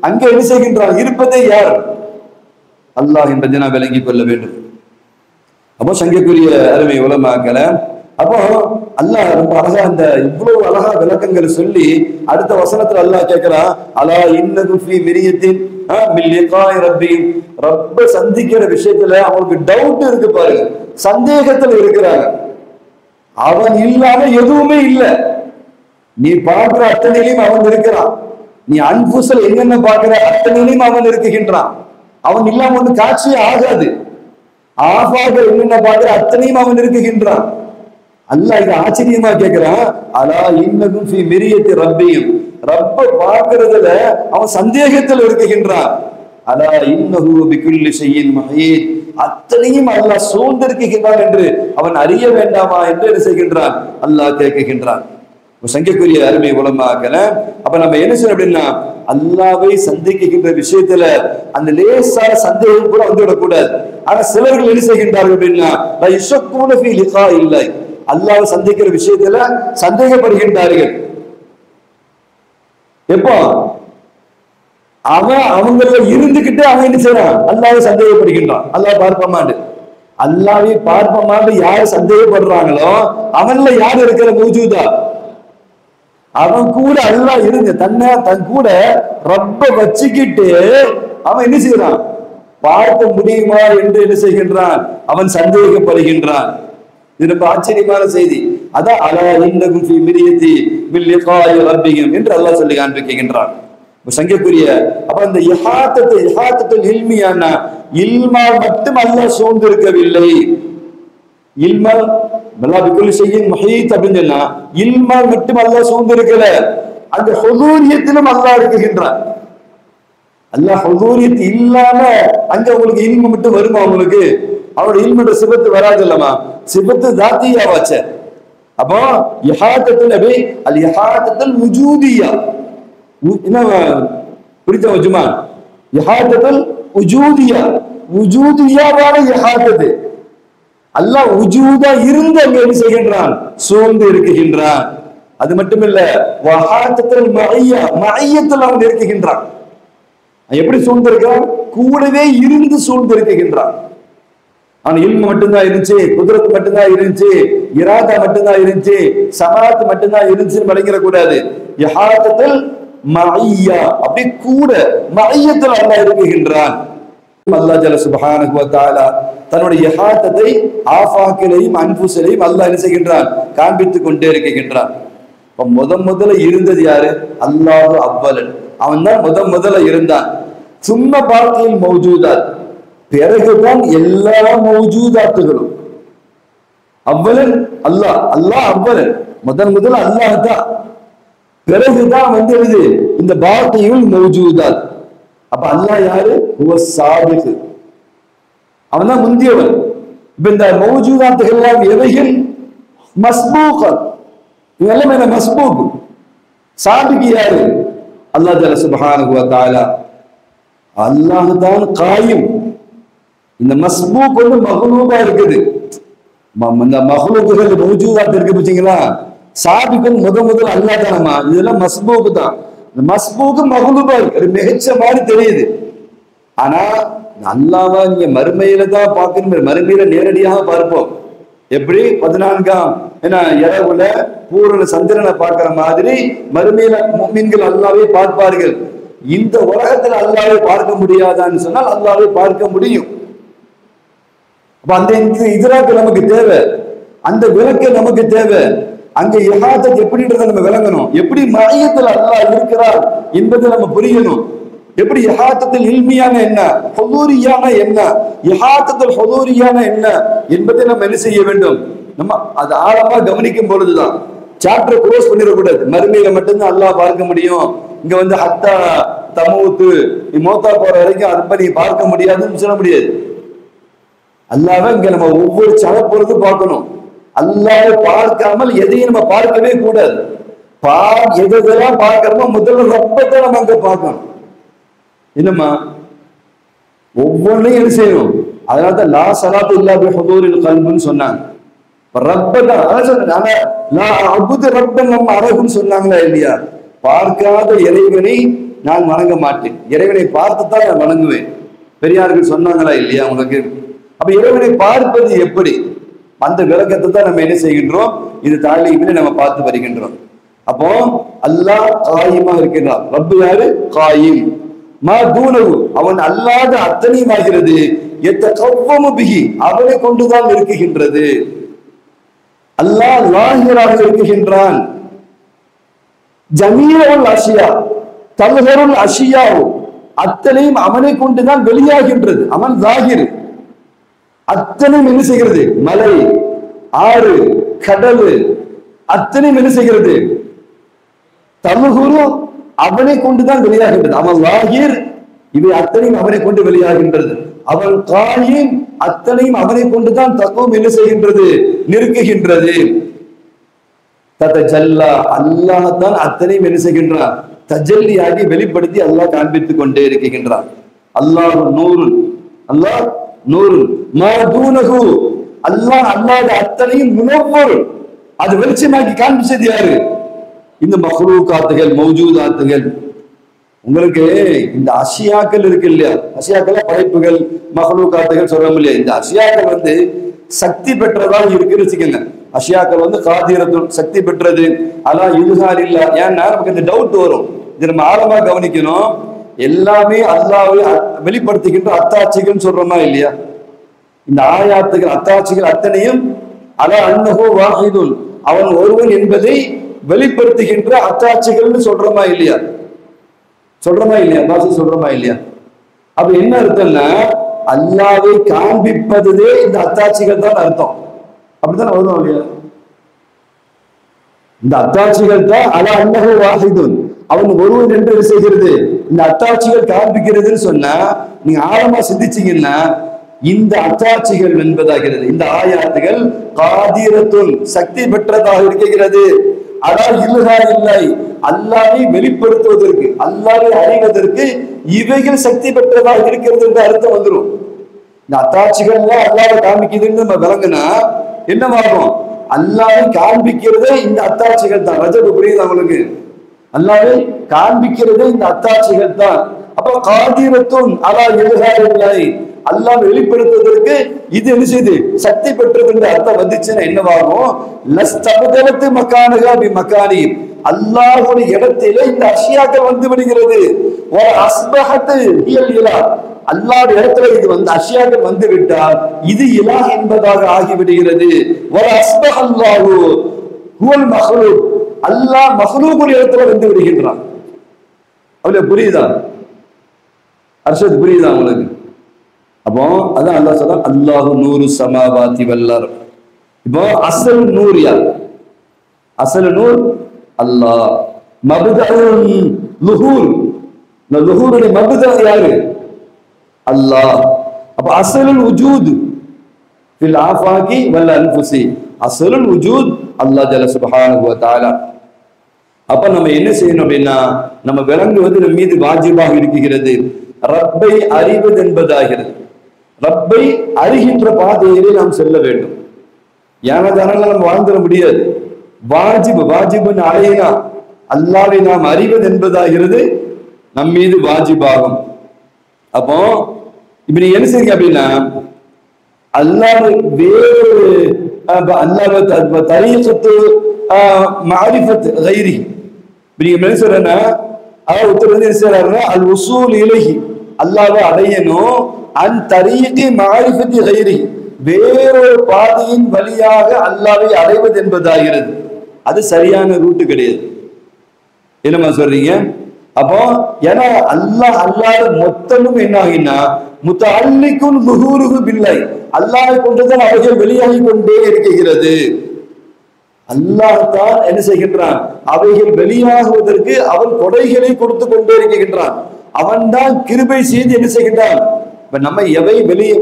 அங்கே என்ன செய்கின்றான்? இருப்பதே யார்? அல்லாஹ் என்பதை நான் விளங்கிக் கொள்ள வேண்டும். அப்போ சங்கைக்குரிய அருமை உலமாக்கல, அப்போ அல்லாஹ் ரொம்ப அழகா அந்த இவ்வளவு அழகா விளக்கங்கள் சொல்லி அடுத்த வசனத்துல அல்லாஹ் கேட்கிறான், அலா இன்னகு ஃபீ மிரியத்தின் மின் லிகாஇ ரப்பி, ரப்ப சந்திக்கிற விஷயத்துல அவங்களுக்கு டவுட் இருக்கு பாருங்க, சந்தேகத்துல இருக்கிறாங்க. அவன் இல்லாம எதுவுமே இல்லை. நீ பார்க்கிற அத்தனையிலும் அவன் இருக்கிறான். நீ அன்புசல் என்னென்ன பார்க்கிற அத்தனையிலும் அவன் இருக்குகின்றான். அவன் இல்லாம ஒன்று காட்சியே ஆகாது. ஆஃபாக என்னென்ன பார்க்கிற அத்தனையும் அவன் இருக்குகின்றான். அல்லாஹ் இது ஆச்சரியமா கேட்கிறான், அலா இன்னகும் ஃபீ மிரியத்தி ரப்பியும், ரப்ப பார்க்கிறதுல அவன் சந்தேகத்தில் இருக்குகின்றான். அலா இன்னஹு பிகுல்லி ஷைஇன் மஹீத், அத்தனையும் அல்லாஹ் சூழ்ந்திருக்கின்றான் என்று அவன் அறிய வேண்டாமா என்று என்ன செய்கின்றான்? அல்லாஹ் கேட்கின்றான். சங்கைக்குரிய அருமை உலமாக்கல, அப்ப நம்ம என்ன செய்யணும் அப்படின்னா, அல்லாவை சந்திக்கின்ற விஷயத்துல அந்த லேசான சந்தேகம் கூட வந்துவிடக்கூடாது. ஆனா சிலர்கள் என்ன செய்கின்றார்கள் அப்படின்னா, இல்லை அல்லாவை சந்திக்கிற விஷயத்துல சந்தேகப்படுகின்றார்கள். எப்போ அவன் அவங்கள இருந்துகிட்டு அவன் என்ன செய்யறான்? அல்லாவை சந்தேகப்படுகின்றான். அல்லாஹ் பார்ப்பமாண்டு, அல்லாவை பார்ப்பமாண்டு யாரு சந்தேகப்படுறாங்களோ அவன்ல யாரு இருக்கிற மௌஜூதா, அவன் கூட அல்லாஹ் இருங்க தன் கூட ரப்ப வச்சுக்கிட்டு அவன் என்ன செய்யறான்? பார்க்க முடியுமா என்று என்ன செய்கின்றான்? அவன் சந்தேகப்படுகின்றான். இது ரொம்ப ஆச்சரியமான செய்தி. அதான் அலா இன்னகும் ஃபீ மிரியத்தி மின் லிகாஇ ரப்பிஹிம் என்று அல்லாஹ் சொல்லி காண்பிக்கின்றான். சங்கைக்குரிய அப்ப அந்த இஹாத்தத்துல் இல்மியான இல்மால் மட்டும் அல்லாஹ் சூழ்ந்து இருக்கவில்லை. இல்மால் பிக்குல்லி ஷைஇன் முஹீத் அப்படின்னு சொன்னா இல்மால் மட்டும் அல்லாஹ் சூழ்ந்து இருக்கல, அந்த ஹுதூரியத்திலும் அல்லாஹ் இருக்குகின்றான். அல்லாஹ் ஹுதூரியத் இல்லாம அங்க உங்களுக்கு இல்மு மட்டும் வருமா? உங்களுக்கு அவரோட இல்முன்ற சிபத்து வராது இல்லமா? சிபத்து தாத்தியாவாச்ச. அப்போ இஹாத்தத்துல் நபி அல் இஹாத்தத்துல் வுஜூதியா, என்ன புரிஞ்ச வச்சுமா? இஹாத்தத்துல் வுஜூதியா, வுஜூதியாவான இஹாத்தத்து. அல்லாஹ் உஜூதா இருந்து அங்க என்ன செய்கின்றான்? சூழ்ந்து இருக்குகின்றான். அது மட்டுமில்ல, வஹாத்தத்துல் மஅய்யா, மஅய்யத்துல அவன் இருக்குகின்றான். எப்படி சூழ்ந்து இருக்கான்? கூடவே இருந்து சூழ்ந்து இருக்குகின்றான். அவன் இல்மு மட்டும்தான் இருந்துச்சு, குதிரத்து மட்டும்தான் இருந்துச்சு, இராதா மட்டும்தான் இருந்துச்சு, சமாத் மட்டும்தான் இருந்துச்சுன்னு விளங்கிட கூடாது. இஹாத்தத்துல் மஅய்யா, அப்படி கூட மஅய்யத்துல அல்லாஹ் இருக்குகின்றான். அல்லாஹ் ஜல்ல சுப்ஹானஹு வ தஆலா தன்னுடைய இஹாத்தத்தை ஆஃபாக்கிலையும் அன்ஃபுஸிலையும் அல்லாஹ் என்ன செய்கின்றான்? காண்பித்துக் கொண்டே இருக்கின்றான். இப்ப முதல்ல இருந்தது யாரு? அல்லாஹு அவ்வலன், அவன் தான் முதல்ல இருந்தான். சும்ம பாக்கில் மௌஜூதாத், பிறகுதான் எல்லா மௌஜூதாத்துகளும். அவ்வலன் அல்லாஹ், அல்லாஹ் அவ்வலன், முதல்ல அல்லாஹ் தான், பிறகுதான் வந்து எழுது இந்த பாக்கியுல் மௌஜூதாத். அப்ப அல்லாஹ் யாரு? ஹுவ சாபிக், அவன் தான் முந்தியவன். இப்ப இந்த மௌஜூதாத்துகள் எல்லாம் எவைகள்? மஸ்பூக், இவெல்லாம் என்ன மஸ்பூக்? சாபிக் யாரு? அல்லாஹ் ஜல்ல சுப்ஹானஹு வ தஆலா. அல்லாஹ் தான் காயும். இந்த மஸ்பூக் வந்து மஹ்லூகா இருக்குது. இந்த மஹ்லூக்குகள் மௌஜூதாத் இருக்கு பார்த்தீங்களா? சாபிக் முதல்ல அல்லாஹ் தானமா, இதெல்லாம் மஸ்பூக் தான். இந்த மஸ்பூக் மஹ்லூகா இருக்கு, மிகச்ச மாதிரி தெரியுது. ஆனா அல்லாஹ்வை நீங்க மறுமையில தான் பார்க்கணும், மறுமையில நேரடியாக பார்ப்போம். எப்படி 14ஆம் இரவுல பூரண சந்திரனை பார்க்கிற மாதிரி மறுமையில முஃமின்கள் அல்லாஹ்வை பார்ப்பார்கள். இந்த உலகத்துல அல்லாஹ்வை பார்க்க முடியாதான்னு சொன்னால் அல்லாஹ்வை பார்க்க முடியும். அப்ப அந்த இத்ராக் நமக்கு தேவை, அந்த விளக்கு நமக்கு தேவை. அங்க இஹாத்தத் எப்படின்றத நம்ம விளங்கணும். எப்படி மஅய்யத்துல அல்லாஹ் இருக்கிறார் என்பதை நம்ம புரியணும். எப்படி இஹாத்தத்துல் இல்மியான என்ன, ஹுதூரியான என்ன, இஹாத்தத்துல் ஹுதூரியான என்ன என்பதை நம்ம என்ன செய்ய வேண்டும்? நம்ம அது ஆழமா கவனிக்கும் பொழுதுதான். சாப்டர் க்ளோஸ் பண்ணிடக்கூடாது. மறுமையில மட்டும்தான் அல்லாஹ் பார்க்க முடியும், இங்க வந்து ஹத்தா தமூத்து நீ மௌத்தா போற வரைக்கும் அதை நீ பார்க்க முடியாதுன்னு சொல்ல முடியாது. அல்லாஹ்வை இங்க நம்ம ஒவ்வொரு சலப்பொழுதும் பார்க்கணும். அல்லாஹ்வை பார்க்காமல் எதையும் நம்ம பார்க்கவே கூடாது. எதெல்லாம் பார்க்கிறோமோ முதல்ல ரப்பத்தை நம்ம அங்க பார்க்கணும். என்னம்மா ஒவ்வொன்றையும் என்ன செய்யணும்? அதனால தான் லா ஸலாத்து இல்லா பி ஹுதூரில் கல்புன்னு சொன்னாங்க. ரப்பதான் அதான் சொன்னேன். நான் அபுது ரப்பன் நம்ம அரகுன்னு சொன்னாங்களா இல்லையா? பார்க்காத இறைவனை நான் வணங்க மாட்டேன், இறைவனை பார்த்துதான் நான் வணங்குவேன். பெரியார்கள் சொன்னாங்களா இல்லையா உங்களுக்கு? அப்ப இறைவனை பார்ப்பது எப்படி? அந்த விளக்கத்தை தான் நம்ம என்ன செய்கின்றோம், இது தாலீமிலே நம்ம பார்த்து வருகின்றோம். அப்போ அல்லாஹ் காயிமா இருக்கின்றான். ரப்பு யாரு? காயிம். மா தூனவு, அவன் அல்லாத அத்தனையுமாகிறது. எத்தகவ்வமு பிஹி, அவனை கொண்டுதான் இருக்குகின்றது. அல்லாஹ் லாஹிராக இருக்குகின்றான். ஜமீஉல் அஷியா தல்ஹருல் அஷியா, அத்தனையும் அவனை கொண்டுதான் வெளியாகின்றது. அவன் லாஹிர். அத்தனையும் என்ன செய்கிறது? மலை, ஆறு, கடல் அத்தனையும் என்ன செய்கிறது? தல்ஹுரு அவனை கொண்டுதான் வெளியாகின்றது. அவன் லாஹிர், இவை அத்தனையும் அவனை கொண்டு வெளியாகின்றது. அவன் காயிம், அத்தனையும் அவனை கொண்டுதான் தக்குவம் என்ன செய்கின்றது? நிற்குகின்றது. ததஜல்லா, அல்லாஹ் தான் அத்தனையும் என்ன செய்கின்றான்? தஜல்லியாகி வெளிப்படுத்தி அல்லாஹ் காண்பித்துக் கொண்டே இருக்கின்றான். அல்லாஹ் நூருன், அல்லாஹ் நூருன். மா தூனஹு, அல்லாஹ் அல்லாத அத்தனையும் முனவ்வர், அது வெளிச்சமாக்கி காண்பிச்சது யாரு? இந்த மஹ்லூகாத்துகள், மௌஜூதாத்துகள். உங்களுக்கு இந்த அஷியாக்கள் இருக்கு இல்லையா? அஷியாக்கள் படைப்புகள், மஹ்லூகாத்துகள் சொல்றோம் இல்லையா? இந்த அஷியாக்கள் சக்தி பெற்றதா இருக்குன்னு வச்சுக்கோங்க. அஷியாக்கள் காதிரத்துன், சக்தி பெற்றது. ஆனா இல்ஹார் இல்ல. ஏன்னா நமக்கு இந்த டவுட் வரும். இது நம்ம ஆழமா கவனிக்கணும். எல்லாமே அல்லாஹ்வை வெளிப்படுத்துகின்ற அத்தாட்சிகள் சொல்றோமா இல்லையா? இந்த ஆயாத்துகள், அத்தாட்சிகள் அத்தனையும் அலா அன்னஹு வாஹிதுன், அவன் ஒருவன் என்பதை வெளிப்படுத்துகின்ற அத்தாட்சிகள்னு சொல்றோமா இல்லையா? சொல்றோமா இல்லையா? பாசி சொல்றோமா இல்லையா? அப்ப என்ன அர்த்தம்னா, அல்லாஹ்வை காண்பிப்பதே இந்த அத்தாட்சிகள் தான் அர்த்தம். அப்படித்தானே வரும் இல்லையா? இந்த அத்தாட்சிகள் தான் அலா அன்னஹு வாஹிதுன், அவன் ஒருவன் என்று செய்கிறது. இந்த அத்தாட்சிகள் காண்பிக்கிறதுன்னு சொன்னா நீங்க ஆழமா சிந்திச்சீங்கன்னா இந்த அத்தாட்சிகள் என்பதாகிறது. இந்த ஆயாத்துகள் காதிரத்துன், சக்தி பெற்றதாக இருக்கிறது. ஆனால் இல்லா இல்லை, அல்லாஹ்வை வெளிப்படுத்துவதற்கு, அல்லாஹ்வை அறிவதற்கு இவைகள் சக்தி பெற்றதாக இருக்கிறது என்ற அர்த்தம் வந்துடும். இந்த அத்தாட்சிகள்லாம் அல்லாஹ்வை காண்பிக்குதுன்னு நம்ம விளங்குனா என்னவாகும்? அல்லாஹ்வை காண்பிக்கிறதே இந்த அத்தாட்சிகள் தான். ரஜபு புரியுது உங்களுக்கு? அல்லாஹ்வை காண்பிக்கிறதே இந்த அத்தாட்சிகள் தான். அப்ப காதிரத்துன் அலா இல்லா, அல்லாஹ் வெளிப்படுத்துவதற்கு இது என்ன செய்து சக்தி பெற்றது என்ற அர்த்தம் வந்துச்சுன்னா என்னவாகும்? லஸ்தபதலத்து மக்கானகா பி மக்கானி, அல்லாஹ்வுடைய இடத்திலே இந்த அஷியாக்கள் வந்து விடுகிறது. வ அஸ்பஹத் ஹியல் இலா, அல்லாஹ்வுடைய இடத்துல இது அஷியாக்கள் வந்து விட்டால் இது இலாஹ் என்பதாக ஆகிவிடுகிறது. வ அஸ்பஹல்லாஹு ஹுவல் மக்லூக், அல்லாஹ் மக்லூக்குடைய இடத்துல வந்து விடுகின்றான். அவ்வளவு புரியுதா? அர்ஷத் புரியுதா உங்களுக்கு? அப்போ அதான் அல்லாஹ் சொல்றான், அல்லாஹு நூறு சமாவாதி வல்லார். இப்போ அசல் நூர் யார்? அசல் நூர் அல்லாஹ். மப்தஉல் லுஹூர், இந்த லுஹூருடைய மப்தா யாரு? அல்லாஹ். அப்ப அசலுல் வஜூத் ஃபில் ஆஃபாகி வல் அன்ஃபுஸி, அசலுல் வஜூத் அல்லாஹ் ஜல்ல சுப்ஹானஹு வ தஆலா. அப்ப நம்ம என்ன செய்யணும் அப்படின்னா, நம்ம விளங்குவது நம்ம மீது வாஜிபாக இருக்கிறது. ரப்பை அறிவது என்பதாகிறது. ரப்பை அறிகின்ற பாதையிலே நாம் செல்ல வேண்டும். ஏனதானால நம்ம வாழ்ந்துட முடியாது. வாஜிபு, வாஜிபுன்னு அலைனா, அல்லாஹ்வை நாம் அறிவது என்பதாகிறது நம் மீது வாஜிபாகும். அப்போ இப்ப நீங்க என்ன செய்யுங்க அப்படின்னா, அல்லாஹ் வேறு அல்லாஹ் தரீகத்து மாரிஃபத் கைரி, நீங்க என்ன சொல்றேன்னா, அதாவது ஒருத்தர் என்ன செய்யறாருன்னா, அல் உசூல் இலைஹி, அல்லாஹ்வை அடையணும். அன் தரீகி மாரிஃபத்தி கைரி, வேறொரு பாதையின் வழியாக அல்லாஹ்வை அடைவது என்பதாகிறது. அது சரியான ரூட்டு கிடையாது. என்னமா சொல்றீங்க? அப்போ ஏன்னா அல்லாஹ் அல்லாத மொத்தமும் என்ன ஆகினா முத்தஅல்லிகுன் ظுஹூருஹு பில்லாஹ், அல்லாஹ்வை கொண்டுதான் அவைகள் வெளியாகி கொண்டே இருக்கிறது. அல்லாஹ் தான் என்ன செய்கின்றான்? அவைகள் வெளியாகுவதற்கு அவன் கொடைகளை கொடுத்து கொண்டே இருக்கின்றான். அவன் தான் கிருபை செய்து என்ன செய்கின்றான்? இப்ப நம்ம எவை வெளியே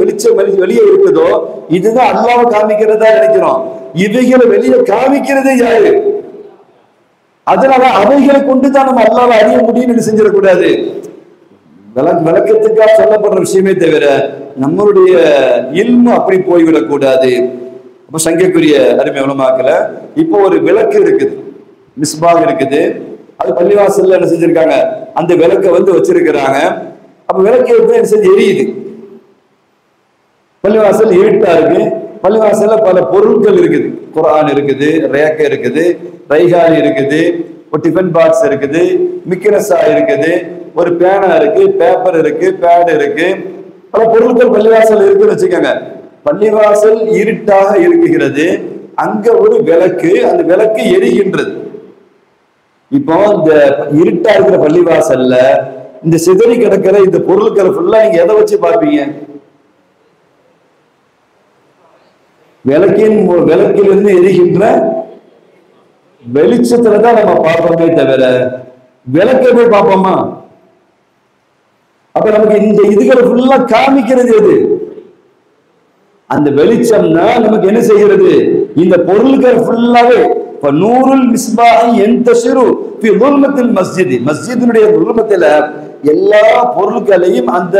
இருக்குதோ இதுதான் அல்லாஹ்வை காமிக்கிறதா நினைக்கிறோம். இவைகளை வெளியே காமிக்கிறதே யாரு? அதனால அவைகளை கொண்டுதான் நம்ம அல்லாஹ்வை அறிய முடியும்னு செஞ்சிடக்கூடாது. விளக்கத்துக்காக சொல்லப்படுற விஷயமே தவிர நம்மளுடைய இல்மு அப்படி போய்விடக் கூடாது. அப்ப சங்கைக்குரிய அருமை உலமாக்கல இப்போ ஒரு விளக்கு இருக்குது, மிஸ்பாக் இருக்குது. அது பள்ளிவாசல்ல என்ன செஞ்சிருக்காங்க, அந்த விளக்கை வந்து வச்சிருக்கிறாங்க. அப்ப விளக்கு என்ன செஞ்சு எரியுது. பள்ளிவாசல் இருட்டா இருக்கு. பள்ளிவாசல்ல பல பொருட்கள் இருக்குது. குர்ஆன் இருக்குது, ரேக்க இருக்குது, ரைகாலி இருக்குது, ஒரு டிஃபன் பாக்ஸ் இருக்குது, மிக்கரசா இருக்குது, ஒரு பேனா இருக்கு, பேப்பர் இருக்கு, பேட் இருக்கு, பல பொருட்கள் பள்ளிவாசல் இருக்குன்னு வச்சுக்கோங்க. பள்ளிவாசல் இருட்டாக இருக்குகிறது. அங்க ஒரு விளக்கு, அந்த விளக்கு எரிகின்றது. இப்போ இந்த இருட்டா இருக்கிற பள்ளிவாசல்ல இந்த சிதறி கிடக்கிற இந்த பொருட்களை ஃபுல்லா நீங்க எதை வச்சு பார்ப்பீங்க? விளக்கிலிருந்து எரிகின்ற வெளிச்சத்துலதான் நம்ம பார்ப்போமே தவிர விளக்கை போய் பார்ப்போமா? அப்ப நமக்கு இந்த இதுகளை ஃபுல்லா காமிக்கிறது எது? அந்த வெளிச்சம்னா நமக்கு என்ன செய்கிறது? இந்த பொருட்கள் ஃபுல்லாவே நூறுல் மிஸ்பாஹி யன்தஷிரு ஃபி ظுல்மத்தில் மஸ்ஜித், மஸ்ஜிதினுடைய ظுல்மத்தில எல்லா பொருட்களையும் அந்த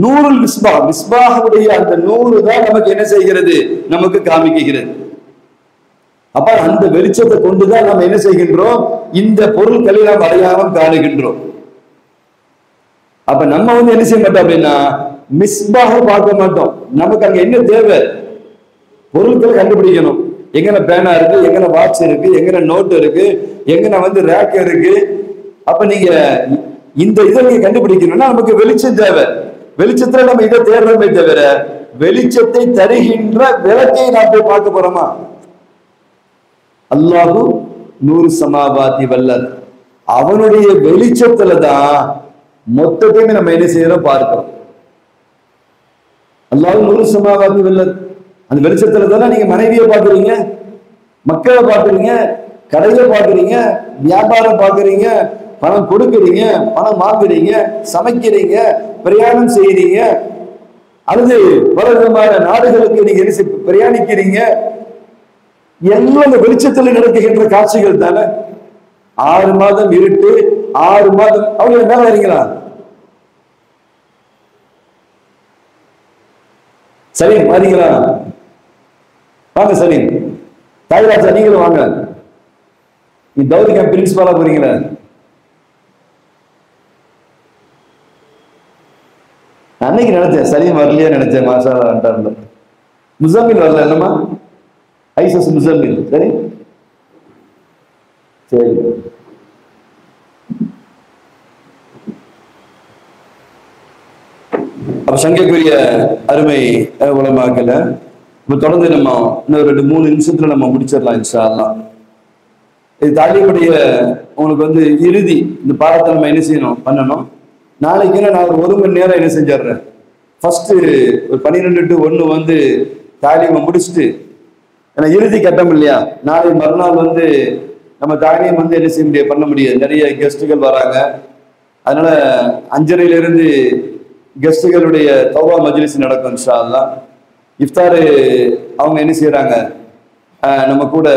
நூறுல் மிஸ்பாஹ், மிஸ்பாஹுடைய அந்த நூறு தான் நமக்கு என்ன செய்கிறது? நமக்கு காமிக்கிறது. அப்ப அந்த வெளிச்சத்தை கொண்டுதான் நம்ம என்ன செய்கின்றோம்? இந்த பொருட்களை நாம் அடையாளம் காணுகின்றோம். அப்ப நம்ம வந்து என்ன செய்ய மாட்டோம் அப்படின்னா மிஸ்பாக பார்க்க மாட்டோம். நமக்கு அங்க என்ன தேவை? பொருட்களை கண்டுபிடிக்கணும். எங்கன பேனா இருக்கு, எங்கன வாட்ச் இருக்கு, எங்கன நோட் இருக்கு, எங்கன வந்து ரேக் இருக்கு. அப்ப நீங்க இந்த இதை நீங்க கண்டுபிடிக்கணும்னா நமக்கு வெளிச்சம் தேவை. வெளிச்சத்துல நம்ம இதை தேடுறோமே தவிர வெளிச்சத்தை தருகின்ற விளக்கை நாம் போய் பார்க்க போறோமா? அல்லாஹு நூறு சமாவாதி வல்லர், அவனுடைய வெளிச்சத்துலதான் மொத்தத்தையுமே நம்ம என்ன செய்யறோம் பார்க்கிறோம். அல்லாஹு நூறு சமாவாதி வல்லர், அந்த வெளிச்சத்துல தானே நீங்க மனைவியை பாக்குறீங்க, மக்களை பாக்குறீங்க, கடையை பாக்குறீங்க, வியாபாரம் பாக்குறீங்க, பணம் கொடுக்குறீங்க, பணம் வாங்குறீங்க, சமைக்கிறீங்க, பிரயாணம் செய்யறீங்க, அல்லது பல விதமான நாடுகளுக்கு நீங்க என்ன பிரயாணிக்கிறீங்க. எல்லாம் அந்த வெளிச்சத்தில் நடக்குகின்ற காட்சிகள் தானே. 6 மாதம் இருட்டு, 6 மாதம் அவங்க மேல வரீங்களா? சரி வரீங்களா? வாங்க சரி. தாய்ராஜா நீங்களும் வாங்க. நீ தௌரி கேம்ப் பிரின்சிபாலா போறீங்களா? அன்னைக்கு நினைச்சேன் சலீம் வரலையா நினைச்சேன். மாஷா அல்லாஹ். முசம்மில் வரல என்னமா? ஐசஸ் முசம்மில். சரி சரி. அப்ப சங்கைக்குரிய அருமை உலமாக்கல இப்ப தொடர்ந்து நம்ம இன்னும் 2-3 நிமிஷத்துல நம்ம முடிச்சிடலாம் இன்ஷா அல்லாஹ். இது தாலிமுடைய உங்களுக்கு வந்து இறுதி இந்த பாடத்தை நம்ம என்ன செய்யணும் பண்ணணும். நாளைக்கு நான் ஒரு 1 மணி நேரம் என்ன செஞ்சிடுறேன். ஃபர்ஸ்ட் ஒரு 12 to 1 வந்து தாலிமை முடிச்சுட்டு, ஏன்னா இறுதி கட்டம் இல்லையா, நாளை மறுநாள் வந்து நம்ம தாலியம் வந்து என்ன செய்ய முடியாது, பண்ண முடியாது, நிறைய கெஸ்ட்டுகள் வராங்க. அதனால 5:30 கெஸ்ட்டுகளுடைய தௌபா மஜ்லிஸ் நடக்கும் இன்ஷா அல்லாஹ். இஃப்தாரு அவங்க என்ன செய்யறாங்க, நம்ம கூட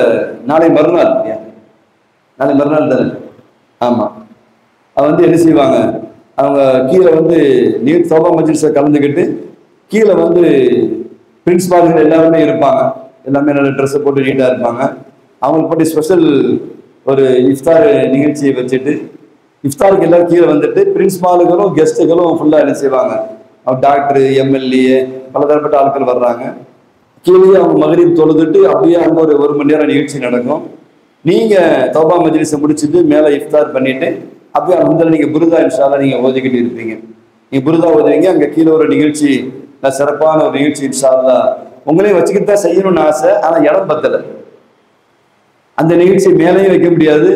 நாளை மறுநாள் இல்லையா, நாளை மறுநாள் தானே, ஆமா, அது வந்து என்ன செய்வாங்க, அவங்க கீழே வந்து நீட் தௌபா மஜ்லிஸை கலந்துக்கிட்டு கீழே வந்து பிரின்சிபால்கள் எல்லாருமே இருப்பாங்க. எல்லாமே நல்ல ட்ரெஸ்ஸை போட்டு நீட்டாக இருப்பாங்க. அவங்களுக்கு போட்டு ஸ்பெஷல் ஒரு இஃப்தார் நிகழ்ச்சியை வச்சுட்டு இஃப்தாருக்கு எல்லாரும் கீழே வந்துட்டு பிரின்சிபாலுகளும் கெஸ்ட்டுகளும் ஃபுல்லாக என்ன செய்வாங்க, அவங்க டாக்டர், எம்எல்ஏ, பலதரப்பட்ட ஆட்கள் வர்றாங்க. கீழே அவங்க மகரீப் தொழுதுட்டு அப்படியே அங்கே ஒரு 1 மணி நேரம் நிகழ்ச்சி நடக்கும். நீங்கள் தௌபா மஜ்லிஸை முடிச்சுட்டு மேலே இஃப்தார் பண்ணிட்டு அப்படியே அந்த நீங்க புருதா இன்ஷா அல்லாஹ் நீங்க ஓதிக்கிட்டு இருப்பீங்க. நீங்க புருதா ஓதுவீங்க, அங்க கீழே ஒரு நிகழ்ச்சி, சிறப்பான ஒரு நிகழ்ச்சி இன்ஷா அல்லாஹ். உங்களையும் வச்சுக்கிட்டு தான் செய்யணும்னு ஆசை, ஆனா இடம் பத்தல. அந்த நிகழ்ச்சி மேலேயும் வைக்க முடியாது,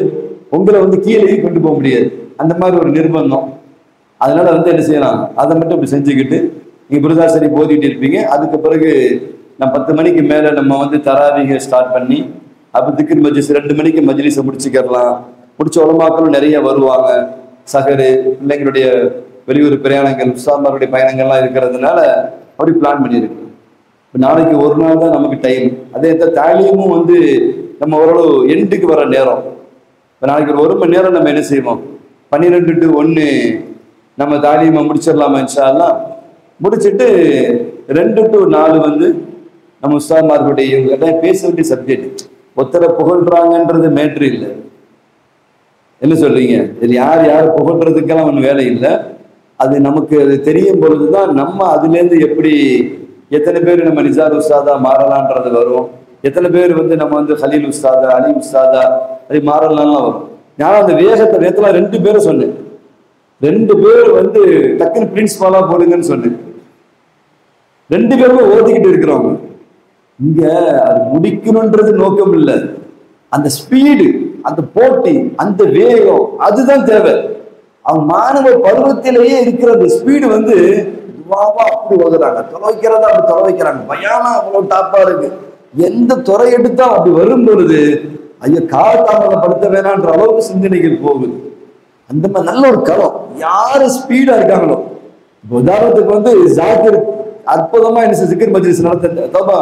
உங்களை வந்து கீழேயும் கொண்டு போக முடியாது, அந்த மாதிரி ஒரு நிர்பந்தம். அதனால வந்து என்ன செய்யலாம், அதை மட்டும் இப்படி செஞ்சுக்கிட்டு நீங்க புருதா சரி ஓதிட்டு இருப்பீங்க. அதுக்கு பிறகு நான் 10 மணிக்கு மேல நம்ம வந்து தராவிக ஸ்டார்ட் பண்ணி அப்ப திக்ர் மஜ்லிஸ் 2 மணிக்கு மஜ்லிஸை முடிச்சுக்கலாம். முடிச்ச உலமாக்களும் நிறைய வருவாங்க. சகரு பிள்ளைங்களுடைய வெளியூர் பிரயாணங்கள், உஸ்தாமாருடைய பயணங்கள்லாம் இருக்கிறதுனால அப்படி பிளான் பண்ணியிருக்கு. இப்போ நாளைக்கு ஒரு நாள் தான் நமக்கு டைம். அதே தாலியமும் வந்து நம்ம ஓரளவு எண்டுக்கு வர நேரம். இப்போ நாளைக்கு ஒரு 1 மணி நேரம் நம்ம என்ன செய்வோம், 12 to 1 நம்ம தாலியமை முடிச்சிடலாமா இன்ஷா அல்லாஹ். முடிச்சுட்டு 2 to 4 வந்து நம்ம உஸ்தாத்மார்களுடைய இவங்க பேச வேண்டிய சப்ஜெக்ட். ஒருத்தரை புகழ்றாங்கன்றது மேட்ரு இல்லை. என்ன சொல்றீங்க? இது யார் யார் புகழ்றதுக்கெல்லாம் ஒன்றும் வேலை இல்லை. அது நமக்கு அது தெரியும் பொழுதுதான் நம்ம அதுலேருந்து எப்படி எத்தனை பேர் நம்ம நிசார் உஸ்தாதா மாறலான்றது வரும். எத்தனை பேர் நம்ம ஹலீல் உஸ்தாதா, அலி உஸ்தாதா அது மாறலாம்லாம் வரும். நான் அந்த வேகத்தை நேரத்தில் 2 பேரை சொன்னேன். 2 பேர் டக்குன்னு பிரின்சிபாலா போடுங்கன்னு சொன்னேன். 2 பேருமே ஓதிக்கிட்டு இருக்கிறவங்க. இங்க அது முடிக்கணும்ன்றது நோக்கம் இல்லை. அந்த ஸ்பீடு, அந்த போட்டி, அந்த வேகம் அதுதான் தேவை. அவங்க மாணவ பருவத்திலேயே இருக்கிற அந்த ஸ்பீடு அப்படி ஓதுறாங்க, தொலைக்கிறதா அப்படி தொலை வைக்கிறாங்க. பயானா அவ்வளவு டாப்பா இருக்கு. எந்த துறை எடுத்தா அப்படி வரும் பொழுது ஐயோ காலதாமதப்படுத்த வேணான்ற அளவுக்கு சிந்தனைகள் போகுது. அந்த மாதிரி நல்ல ஒரு களம். யாரு ஸ்பீடா இருக்காங்களோ, உதாரணத்துக்கு ஜாக்கிர் அற்புதமா என்ன சிக்கர் மஜ்லிஸ் நடத்தினாரு, தௌபா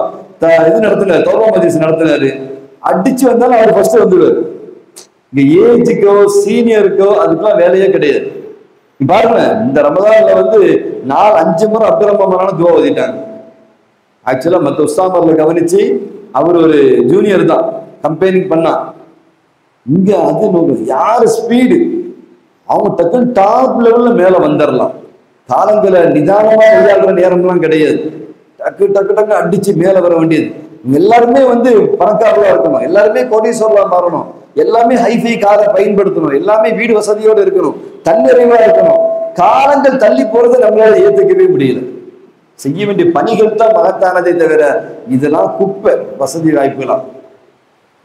மஜ்லிஸ் நடத்தினாரு. அடிச்சு வந்தாலும் அவர் ஃபர்ஸ்ட் வந்துடுவார். இங்க ஏஜுக்கோ சீனியருக்கோ அதுக்கெல்லாம் வேலையே கிடையாது. பாருங்க, இந்த ரமதான்ல 4-5 முறை அப்துல் ரஹ்மான் துவா ஓதிட்டாங்க. ஆக்சுவலா மற்ற உஸ்தாமர்ல கவனிச்சு அவர் ஒரு ஜூனியர் தான் கம்பெனிங் பண்ணா. இங்க அது யாரு ஸ்பீடு, அவங்க டக்குன்னு டாப் லெவல்ல மேல வந்துடலாம். காலங்களை நிதானமா விளையாடுற நேரம்லாம் கிடையாது. டக்கு டக்கு டக்கு அடிச்சு மேல வர வேண்டியது. எல்லாருமே பணக்காரர்களா இருக்கணும், எல்லாருமே கோடீஸ்வரலா மாறணும், எல்லாமே ஹைஃபை காரை பயன்படுத்தணும், எல்லாமே வீடு வசதியோடு இருக்கணும், தன்னிறைவா இருக்கணும். காலங்கள் தள்ளி போறதை நம்மளால ஏத்துக்கவே முடியல. செய்ய வேண்டிய பணிகள் தான் மகத்தானதை தவிர இதெல்லாம் குப்பை. வசதி வாய்ப்புலாம்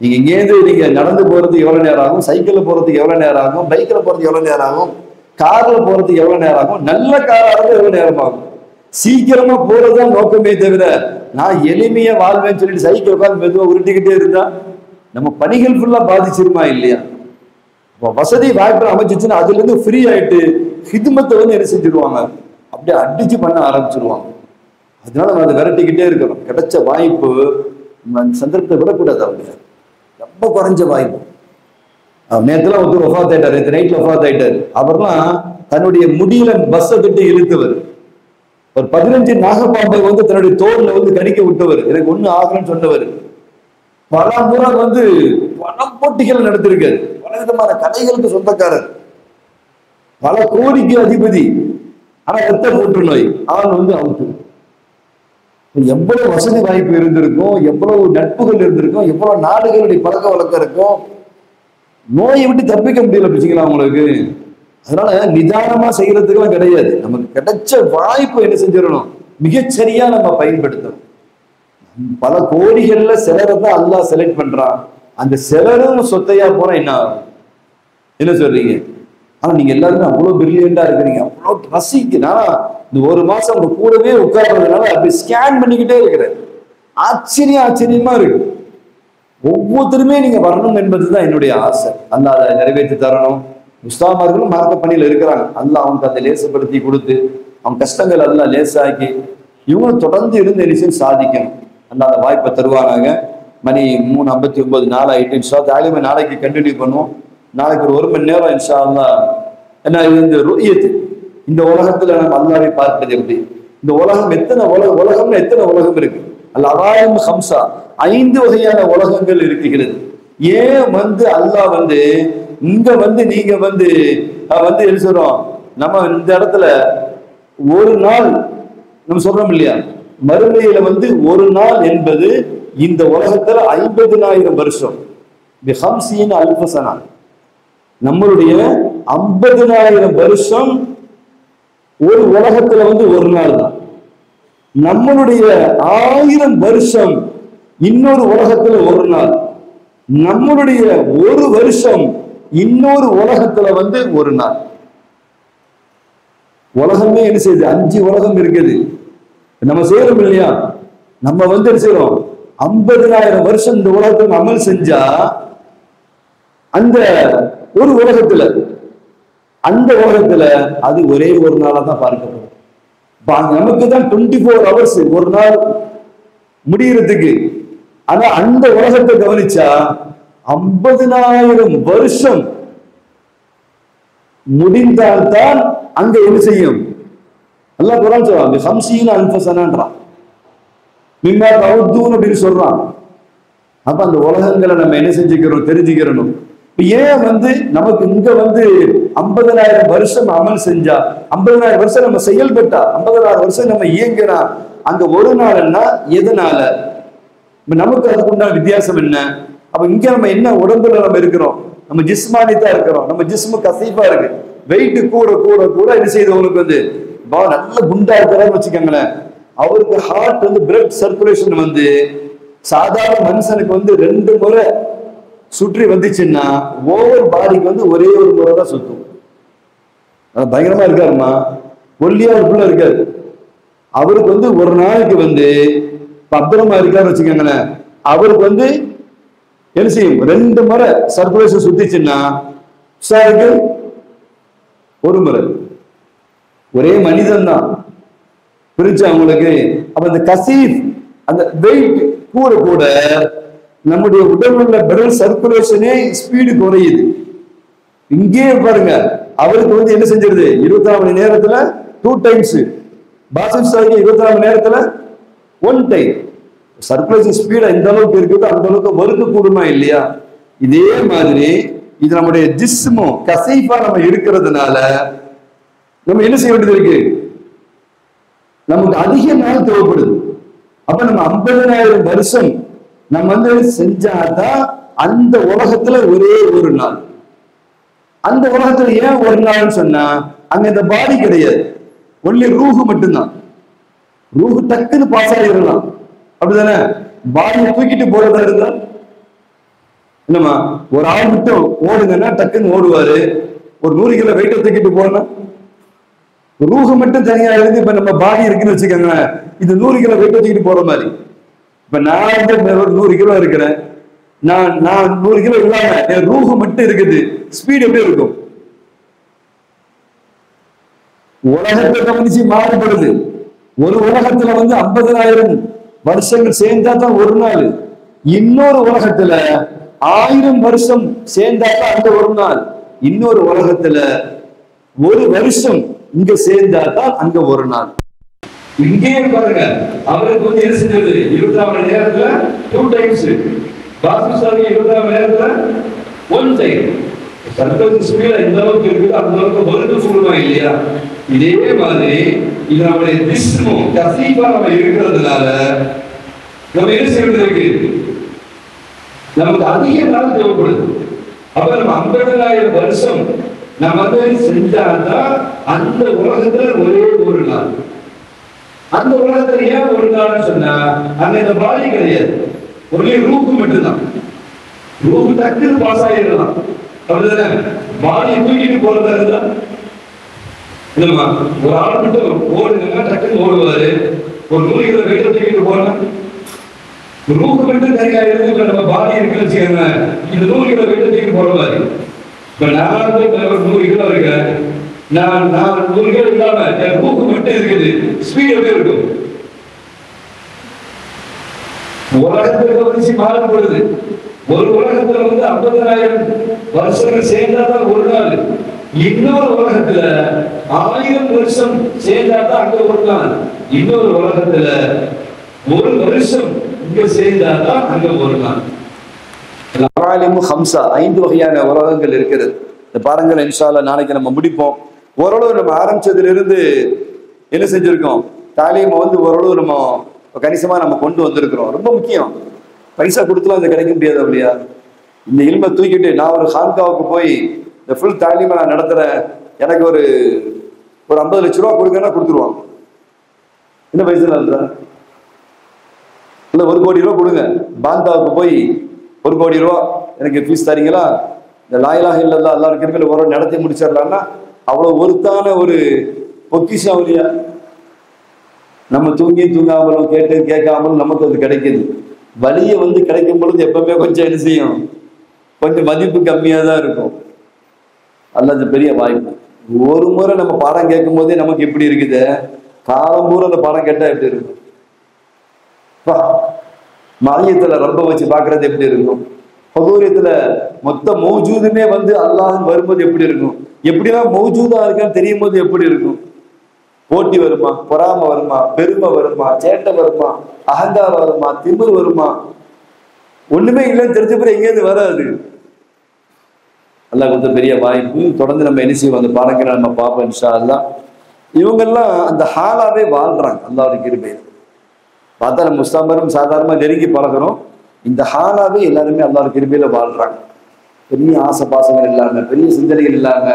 நீங்க இங்கேருந்து நீங்க நடந்து போறதுக்கு எவ்வளவு நேரம் ஆகும், சைக்கிள்ல போறதுக்கு எவ்வளவு நேரம் ஆகும், பைக்ல போறதுக்கு எவ்வளவு நேரம் ஆகும், கார்ல போறதுக்கு எவ்வளவு நேரம் ஆகும், நல்ல காரா இருந்தா எவ்வளவு நேரம் ஆகும். சீக்கிரமா போறதுதான் நோக்கமே தவிர நான் எளிமையா வாழ்வேன்னு சொல்லிட்டு சைக்கிள் உட்காந்து மெதுவா உருட்டிக்கிட்டே இருந்தா நம்ம பணிகள் ஃபுல்லா பாதிச்சிருமா இல்லையா? வசதி வாய்ப்பு அமைச்சிச்சுன்னா அதுல இருந்து ஃப்ரீ ஆயிட்டு ஹிதுமத்தை என்ன செஞ்சிருவாங்க, அப்படியே அடிச்சு பண்ண ஆரம்பிச்சிருவாங்க. அதனால நம்ம அதை விரட்டிக்கிட்டே இருக்கணும். கிடைச்ச வாய்ப்பு சந்தர்ப்பத்தை விடக்கூடாது. அவங்க ரொம்ப குறைஞ்ச வாய்ப்பு. நேரத்துல ஒருத்தர் ஒஃபாத் ஆயிட்டார், நேற்று நைட்ல ஒஃபாத் ஆயிட்டாரு. அவர்லாம் தன்னுடைய முடியில பஸ்ஸை கட்டி இழுத்தவர். ஒரு 15 நாகப்பாம்பை தன்னுடைய தோல்ல கடிக்க விட்டவர். எனக்கு ஒண்ணு ஆகலன்னு சொன்னவர். பல முறை பல போட்டிகள் நடத்திருக்காரு. பல விதமான கலைகளுக்கு சொந்தக்காரர், பல கோடிக்கு அதிபதி. ஆனா ரத்த புற்றுநோய் ஆள் அவுட்டு. எவ்வளவு வசதி வாய்ப்பு இருந்திருக்கும், எவ்வளவு நட்புகள் இருந்திருக்கும், எவ்வளவு நாடுகளுடைய பழக்க வழக்கம் இருக்கும். நோயை விட்டு தப்பிக்க முடியல பிடிச்சிக்கலாம் அவங்களுக்கு. அதனால நிதானமா செய்யறதுக்கெல்லாம் கிடையாது. நமக்கு கிடைச்ச வாய்ப்பு என்ன செஞ்சிடணும், மிகச்சரியா நம்ம பயன்படுத்தணும். பல கோடிகள்ல சிலரை தான் அல்லாஹ் செலக்ட் பண்றான். அந்த சிலரும் சொத்தையா போனா என்ன ஆகும்? என்ன சொல்றீங்க? ஆனா நீங்க எல்லாருமே அவ்வளவு பிரில்லியண்டா இருக்கிறீங்க, அவ்வளவு ரசிக்கனா இந்த 1 மாசம் உங்க கூடவே உட்கார்றதுனால அப்படி ஸ்கேன் பண்ணிக்கிட்டே இருக்கிறேன். ஆச்சரியமா இருக்கு. ஒவ்வொருத்தருமே நீங்க வரணும் என்பதுதான் என்னுடைய ஆசை. அல்லாஹ் அதை நிறைவேற்றி தரணும். உஸ்தாமார்களும் மார்க்க பணியில இருக்கிறாங்க. அல்லாஹ் அவங்களுக்கு அதை லேசப்படுத்தி கொடுத்து அவங்க கஷ்டங்கள் எல்லாம் லேசாக்கி இவங்க தொடர்ந்து இருந்து நிச்சயம் சாதிக்கணும். அல்லாஹ் அந்த வாய்ப்பை தருவானாங்க. மணி 3:59 நாள் ஆயிட்டு. இன்ஷா அல்லாஹ் நாளைக்கு கண்டினியூ பண்ணுவோம். நாளைக்கு ஒரு 1 மணி நேரம் இன்ஷா அல்லாஹ். ஏன்னா இந்த ருயத், இந்த உலகத்துல நம்ம அல்லாஹ்வை பார்ப்பது எப்படி, இந்த உலகம் எத்தனை உலகம்னு எத்தனை உலகம் இருக்கு. அல்-அவாலிம் ஹம்ஸா, 5 வகையான உலகங்கள் இருக்கிறது. ஏன் அல்லாஹ் இங்க நீங்க என்ன சொல்றோம், நம்ம இந்த இடத்துல ஒரு நாள் நம்ம சொல்றோம் இல்லையா, மறுமையில ஒரு நாள் என்பது இந்த உலகத்துல 50,000 வருஷம். நம்மளுடைய 50,000 வருஷம் ஒரு உலகத்துல ஒரு நாள் தான். நம்மளுடைய 1000 வருஷம் இன்னொரு உலகத்துல ஒரு நாள். நம்மளுடைய 1 வருஷம் இன்னொரு உலகத்துல ஒரு நாள். உலகமே என்ன செய்யுது, 5 உலகம் இருக்குது. நம்ம செய்யறோம் இல்லையா, நம்ம என்ன செய்யறோம், 50,000 வருஷம் இந்த உலகத்துல அமல் செஞ்சா அந்த ஒரு உலகத்துல, அந்த உலகத்துல அது ஒரே ஒரு நாளா தான் பார்க்கப்படும். நமக்கு தான் 24 hours ஒரு நாள் முடியறதுக்கு. ஆனா அந்த உலகத்தை கவனிச்சா 50,000 வருஷம் முடிந்தால்தான் அங்க என்ன செய்யும். அல்லாஹ் குர்ஆன் சொல்றான் 50,000 அல்ஃப சனன்றான். மிம்மா தவுத்தூன் அப்படின்னு சொல்றான். அப்ப அந்த உலகங்களை நம்ம என்ன செஞ்சுக்கிறோம், தெரிஞ்சுக்கிறணும். இப்ப ஏன் நமக்கு இங்க 50,000 வருஷம் அமல் செஞ்சா, 50,000 வருஷம் நம்ம செயல்பட்டா, 50,000 வருஷம் நம்ம இயங்கினா, அங்க ஒரு நாள்னா எதனால? நமக்கு அதுக்கு உண்டான வித்தியாசம் என்ன? அப்ப இங்க நம்ம என்ன உடம்புல நம்ம இருக்கிறோம், நம்ம ஜிஸ்மானித்தா இருக்கிறோம், நம்ம ஜிஸ்மு கசீஃபா இருக்கு, வெயிட் கூட கூட கூட என்ன செய்தவங்களுக்கு நல்ல குண்டா இருக்கிறான்னு வச்சுக்கோங்களேன், அவருக்கு ஹார்ட் பிளட் சர்க்குலேஷன் சாதாரண மனுஷனுக்கு 2 முறை சுற்றி வந்துச்சுன்னா ஓவர் பாடிக்கு ஒரே ஒரு முறை தான் சுத்தும். பயங்கரமா இருக்காருமா, ஒல்லியா ஒரு புள்ள இருக்காரு, அவருக்கு ஒரு நாளைக்கு பத்திரமா இருக்காரு வச்சுக்கோங்களேன், அவருக்கு என்ன செய்யும், 2 முறை சர்க்குலேஷன் சுத்திச்சுன்னா சாருக்கு ஒரு முறை. ஒரே மனிதன் தான் பிரிச்சு அவங்களுக்கு. அப்ப அந்த கசீஃப், அந்த வெயிட் கூட கூட நம்முடைய உடல் உள்ள பிளட் சர்க்குலேஷனே ஸ்பீடு குறையுது. இங்கே பாருங்க, அவருக்கு என்ன செஞ்சிருது, 24 மணி நேரத்துல 2 டைம்ஸ், பாசிஸ்டாருக்கு 24 மணி நேரத்துல 1 டைம். சர்க்குலேஷன் ஸ்பீட் எந்த அளவுக்கு இருக்குது அந்த அளவுக்கு வறுக்க கூடுமா இல்லையா? இதே மாதிரி இது நம்முடைய ஜிஸ்மோ கசீஃபா நம்ம இருக்கிறதுனால நம்ம என்ன செய்ய வேண்டியது இருக்கு, நமக்கு அதிக நாள் தேவைப்படுது. அப்ப நம்ம 50,000 வருஷம் நம்ம செஞ்சாதான் அந்த உலகத்துல ஒரே ஒரு நாள். அந்த உலகத்துல ஏன் ஒரு நாள்னு சொன்னா, அங்க இந்த பாடி கிடையாது, ஒன்லி ரூஹு மட்டும்தான். ரூஹு டக்குன்னு பாஸ் ஆகிடலாம், அப்படிதானே? பாடியை தூக்கிட்டு போறதா இருந்தா என்னமா, ஒரு ஆள் மட்டும் ஓடுங்கன்னா டக்குன்னு ஓடுவாரு. ஒரு 100 கிலோ வெயிட்டை தூக்கிட்டு போனா, ரூஹு மட்டும் தனியா இருந்து இப்ப நம்ம பாடி இருக்குன்னு வச்சுக்கோங்க, இது 100 கிலோ வெயிட்டை தூக்கிட்டு போற மாதிரி. இப்ப நான் 100 கிலோ இருக்கிறேன், நான் 100 கிலோ இல்லாம என் ரூஹு மட்டும் இருக்குது, ஸ்பீட் எப்படி இருக்கும்? உலகத்தை கவனிச்சு மாறுபடுது. ஒரு உலகத்துல 50,000 வருஷங்கள் சேர்ந்தா தான் ஒரு நாள், இன்னொரு உலகத்துல 1000 வருஷம் சேர்ந்தா தான் அந்த ஒரு நாள், இன்னொரு உலகத்துல ஒரு வருஷம் இங்க சேர்ந்தா தான் அங்க ஒரு நாள். இங்கே பாருங்க, அவருக்கு என்ன செஞ்சது, 24 மணி நேரத்துல 2 டைம்ஸ், பாசிஸ்டாருக்கு 24 மணி நேரத்துல 1 டைம். சர்க்குலேஷன் ஸ்பீட் எந்த அளவுக்கு இருக்குது அந்த அளவுக்கு வறுக்க கூடுமா இல்லையா? இதே மாதிரி இது நம்முடைய ஜிஸ்மு கசீஃபா நம்ம இருக்கிறதுனால நம்ம என்ன செய்யறது இருக்கு, நமக்கு அதிக நாள் தேவைப்படுது. அப்ப நம்ம 50,000 வருஷம் நம்ம செஞ்சாதான் அந்த உலகத்துல ஒரே ஒரு நாள். அந்த உலகத்துல ஏன் ஒரு நாள்னு சொன்னா, அங்க இந்த பாடி கிடையாது, ஒரே ரூஹு மட்டும்தான். ரூஹு டக்குன்னு பாஸ் ஆகிடலாம், அப்படிதானே? பாடியை தூக்கிட்டு போறதா இருந்தா இல்லம்மா, ஒரு ஆள் மட்டும் ஓடுங்கன்னா டக்குன்னு ஓடுவாரு. ஒரு 100 கிலோ வெயிட்டை தூக்கிட்டு போனா ரூஹு மட்டும் தனியா இருந்து நம்ம பாடி இருக்குன்னு வச்சுக்கோங்க, இந்த 100 கிலோ வெயிட்டை தூக்கிட்டு போற மாதிரி. இப்ப நான் 100 கிலோ இருக்கேன், நான் 100 கிலோ இல்லாம என் ரூஹு மட்டும் இருக்குது, ஸ்பீட் எப்படி இருக்கும்? உலகத்துல கவனிச்சு மாறுபடுது. ஒரு உலகத்துல 50,000 வருஷங்கள் சேர்ந்தாதான் ஒரு நாள், இன்னொரு உலகத்துல 1000 வருஷம் சேர்ந்தாதான் அங்க ஒரு நாள், இன்னொரு உலகத்துல ஒரு வருஷம் இங்க சேர்ந்தாதான் அங்க ஒரு நாள். 5 வகையான உலகங்கள் இருக்கிறது. பாருங்கள், இன்ஷா அல்லாஹ் நாளைக்கு நம்ம முடிப்போம். ஓரளவு நம்ம ஆரம்பிச்சதுல இருந்து என்ன செஞ்சிருக்கோம், தாலீமை ஓரளவு நம்ம கணிசமா நம்ம கொண்டு வந்திருக்கிறோம். ரொம்ப முக்கியம், பைசா கொடுத்துலாம் அது கிடைக்க முடியாது அப்படியா? இந்த இல்மை தூக்கிட்டு நான் ஒரு ஹான்காவுக்கு போய் இந்த ஃபுல் தாலீமை நான் நடத்துறேன், எனக்கு ஒரு 50 லட்ச ரூபா கொடுங்கன்னா கொடுத்துருவாங்க. என்ன பைசா இல்ல, 1 கோடி ரூபா கொடுங்க, பாந்தாவுக்கு போய் 1 கோடி ரூபா எனக்கு ஃபீஸ் தரீங்களா, இந்த லா இலாஹ இல்லல்லாஹ் அல்லாஹ் கிருபையில ஒரு நடத்தி முடிச்சிடலாம்னா அவ்வளவு ஒருத்தான ஒரு பொக்கிஷம் இல்லையா? நம்ம தூங்கி தூங்காமலும் கேட்டு கேட்காமலும் நமக்கு அது கிடைக்குது. வலியை கிடைக்கும் பொழுது எப்பவுமே கொஞ்சம் என்ன செய்யும், கொஞ்சம் மதிப்பு கம்மியா தான் இருக்கும். அல்லது பெரிய வாய்ப்பு. ஒரு முறை நம்ம பாடம் கேட்கும் போதே நமக்கு எப்படி இருக்குது, காலம் பூரா அந்த பாடம் கேட்டா எப்படி இருக்கும்? மையத்துல ரொம்ப வச்சு பாக்குறது எப்படி இருக்கும்? ஹுதூரியத்துல மொத்த மௌஜூதுமே அல்லாஹ் வரும்போது எப்படி இருக்கும்? எப்படிதான் மௌஜூதா இருக்கான்னு தெரியும் போது எப்படி இருக்கும்? போட்டி வருமா, பொறாமை வருமா, பெருமை வருமா, சேட்டை வருமா, அகங்காரம் வருமா, திமிர் வருமா? ஒண்ணுமே இல்லைன்னு தெரிஞ்ச பிறகு எங்கேயிருந்து வராது. அல்லாஹ் கொடுத்த பெரிய வாய்ப்பு. தொடர்ந்து நம்ம என்ன செய்வோம், அந்த பாடங்களை நம்ம பார்ப்போம் இன்ஷா அல்லாஹ். இவங்கெல்லாம் அந்த ஹாலாவே வாழ்றாங்க. அல்லாஹ்வுடைய கிருபை பார்த்தா நம்ம முஸ்தாமரும் சாதாரணமா நெருங்கி பழகிறோம். இந்த ஹாலாவே எல்லாருமே அல்லாஹ்வுடைய கிருபையில வாழ்றாங்க. பெரிய ஆசை பாசங்கள் இல்லாம, பெரிய சிந்தனைகள் இல்லாம,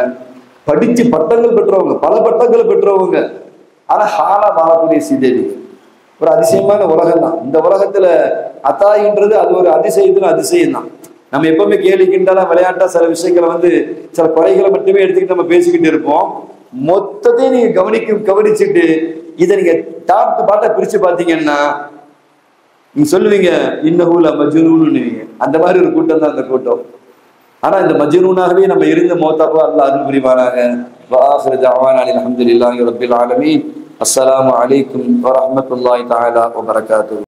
படிச்சு பட்டங்கள் பெற்றவங்க, பல பட்டங்களை பெற்றவங்க, ஆனா ஹாலா வாழக்கூடிய சீதேவி. ஒரு அதிசயமான உலகம் தான் இந்த உலகத்துல. அத்தாயின்றது அது ஒரு அதிசயத்துல அதிசயம் தான். நம்ம எப்பவுமே கேலிக்கின்றாலும் விளையாட்டா சில விஷயங்களை சில குறைகளை மட்டுமே எடுத்துக்கிட்டு நம்ம பேசிக்கிட்டு இருப்போம். மொத்தத்தையும் நீங்க கவனிச்சுட்டு இதை நீங்க டாப் பாட்டை பிரிச்சு பாத்தீங்கன்னா நீங்க சொல்லுவீங்க இன்னஹூல மஜ்னூன்னு. அந்த மாதிரி ஒரு கூட்டம் தான் அந்த கூட்டம். ஆனா இந்த மஜ்னூனாகவே நம்ம இருந்த மௌத்தாப்போ அல்லாஹ் அருள் புரிவானாக. வஆகிரு தஅவானா அல்ஹம்துலில்லாஹி ரப்பில் ஆலமீன். அஸ்ஸலாமு அலைக்கும் வரஹ்மத்துல்லாஹி தஆலா வபரகாத்துஹு.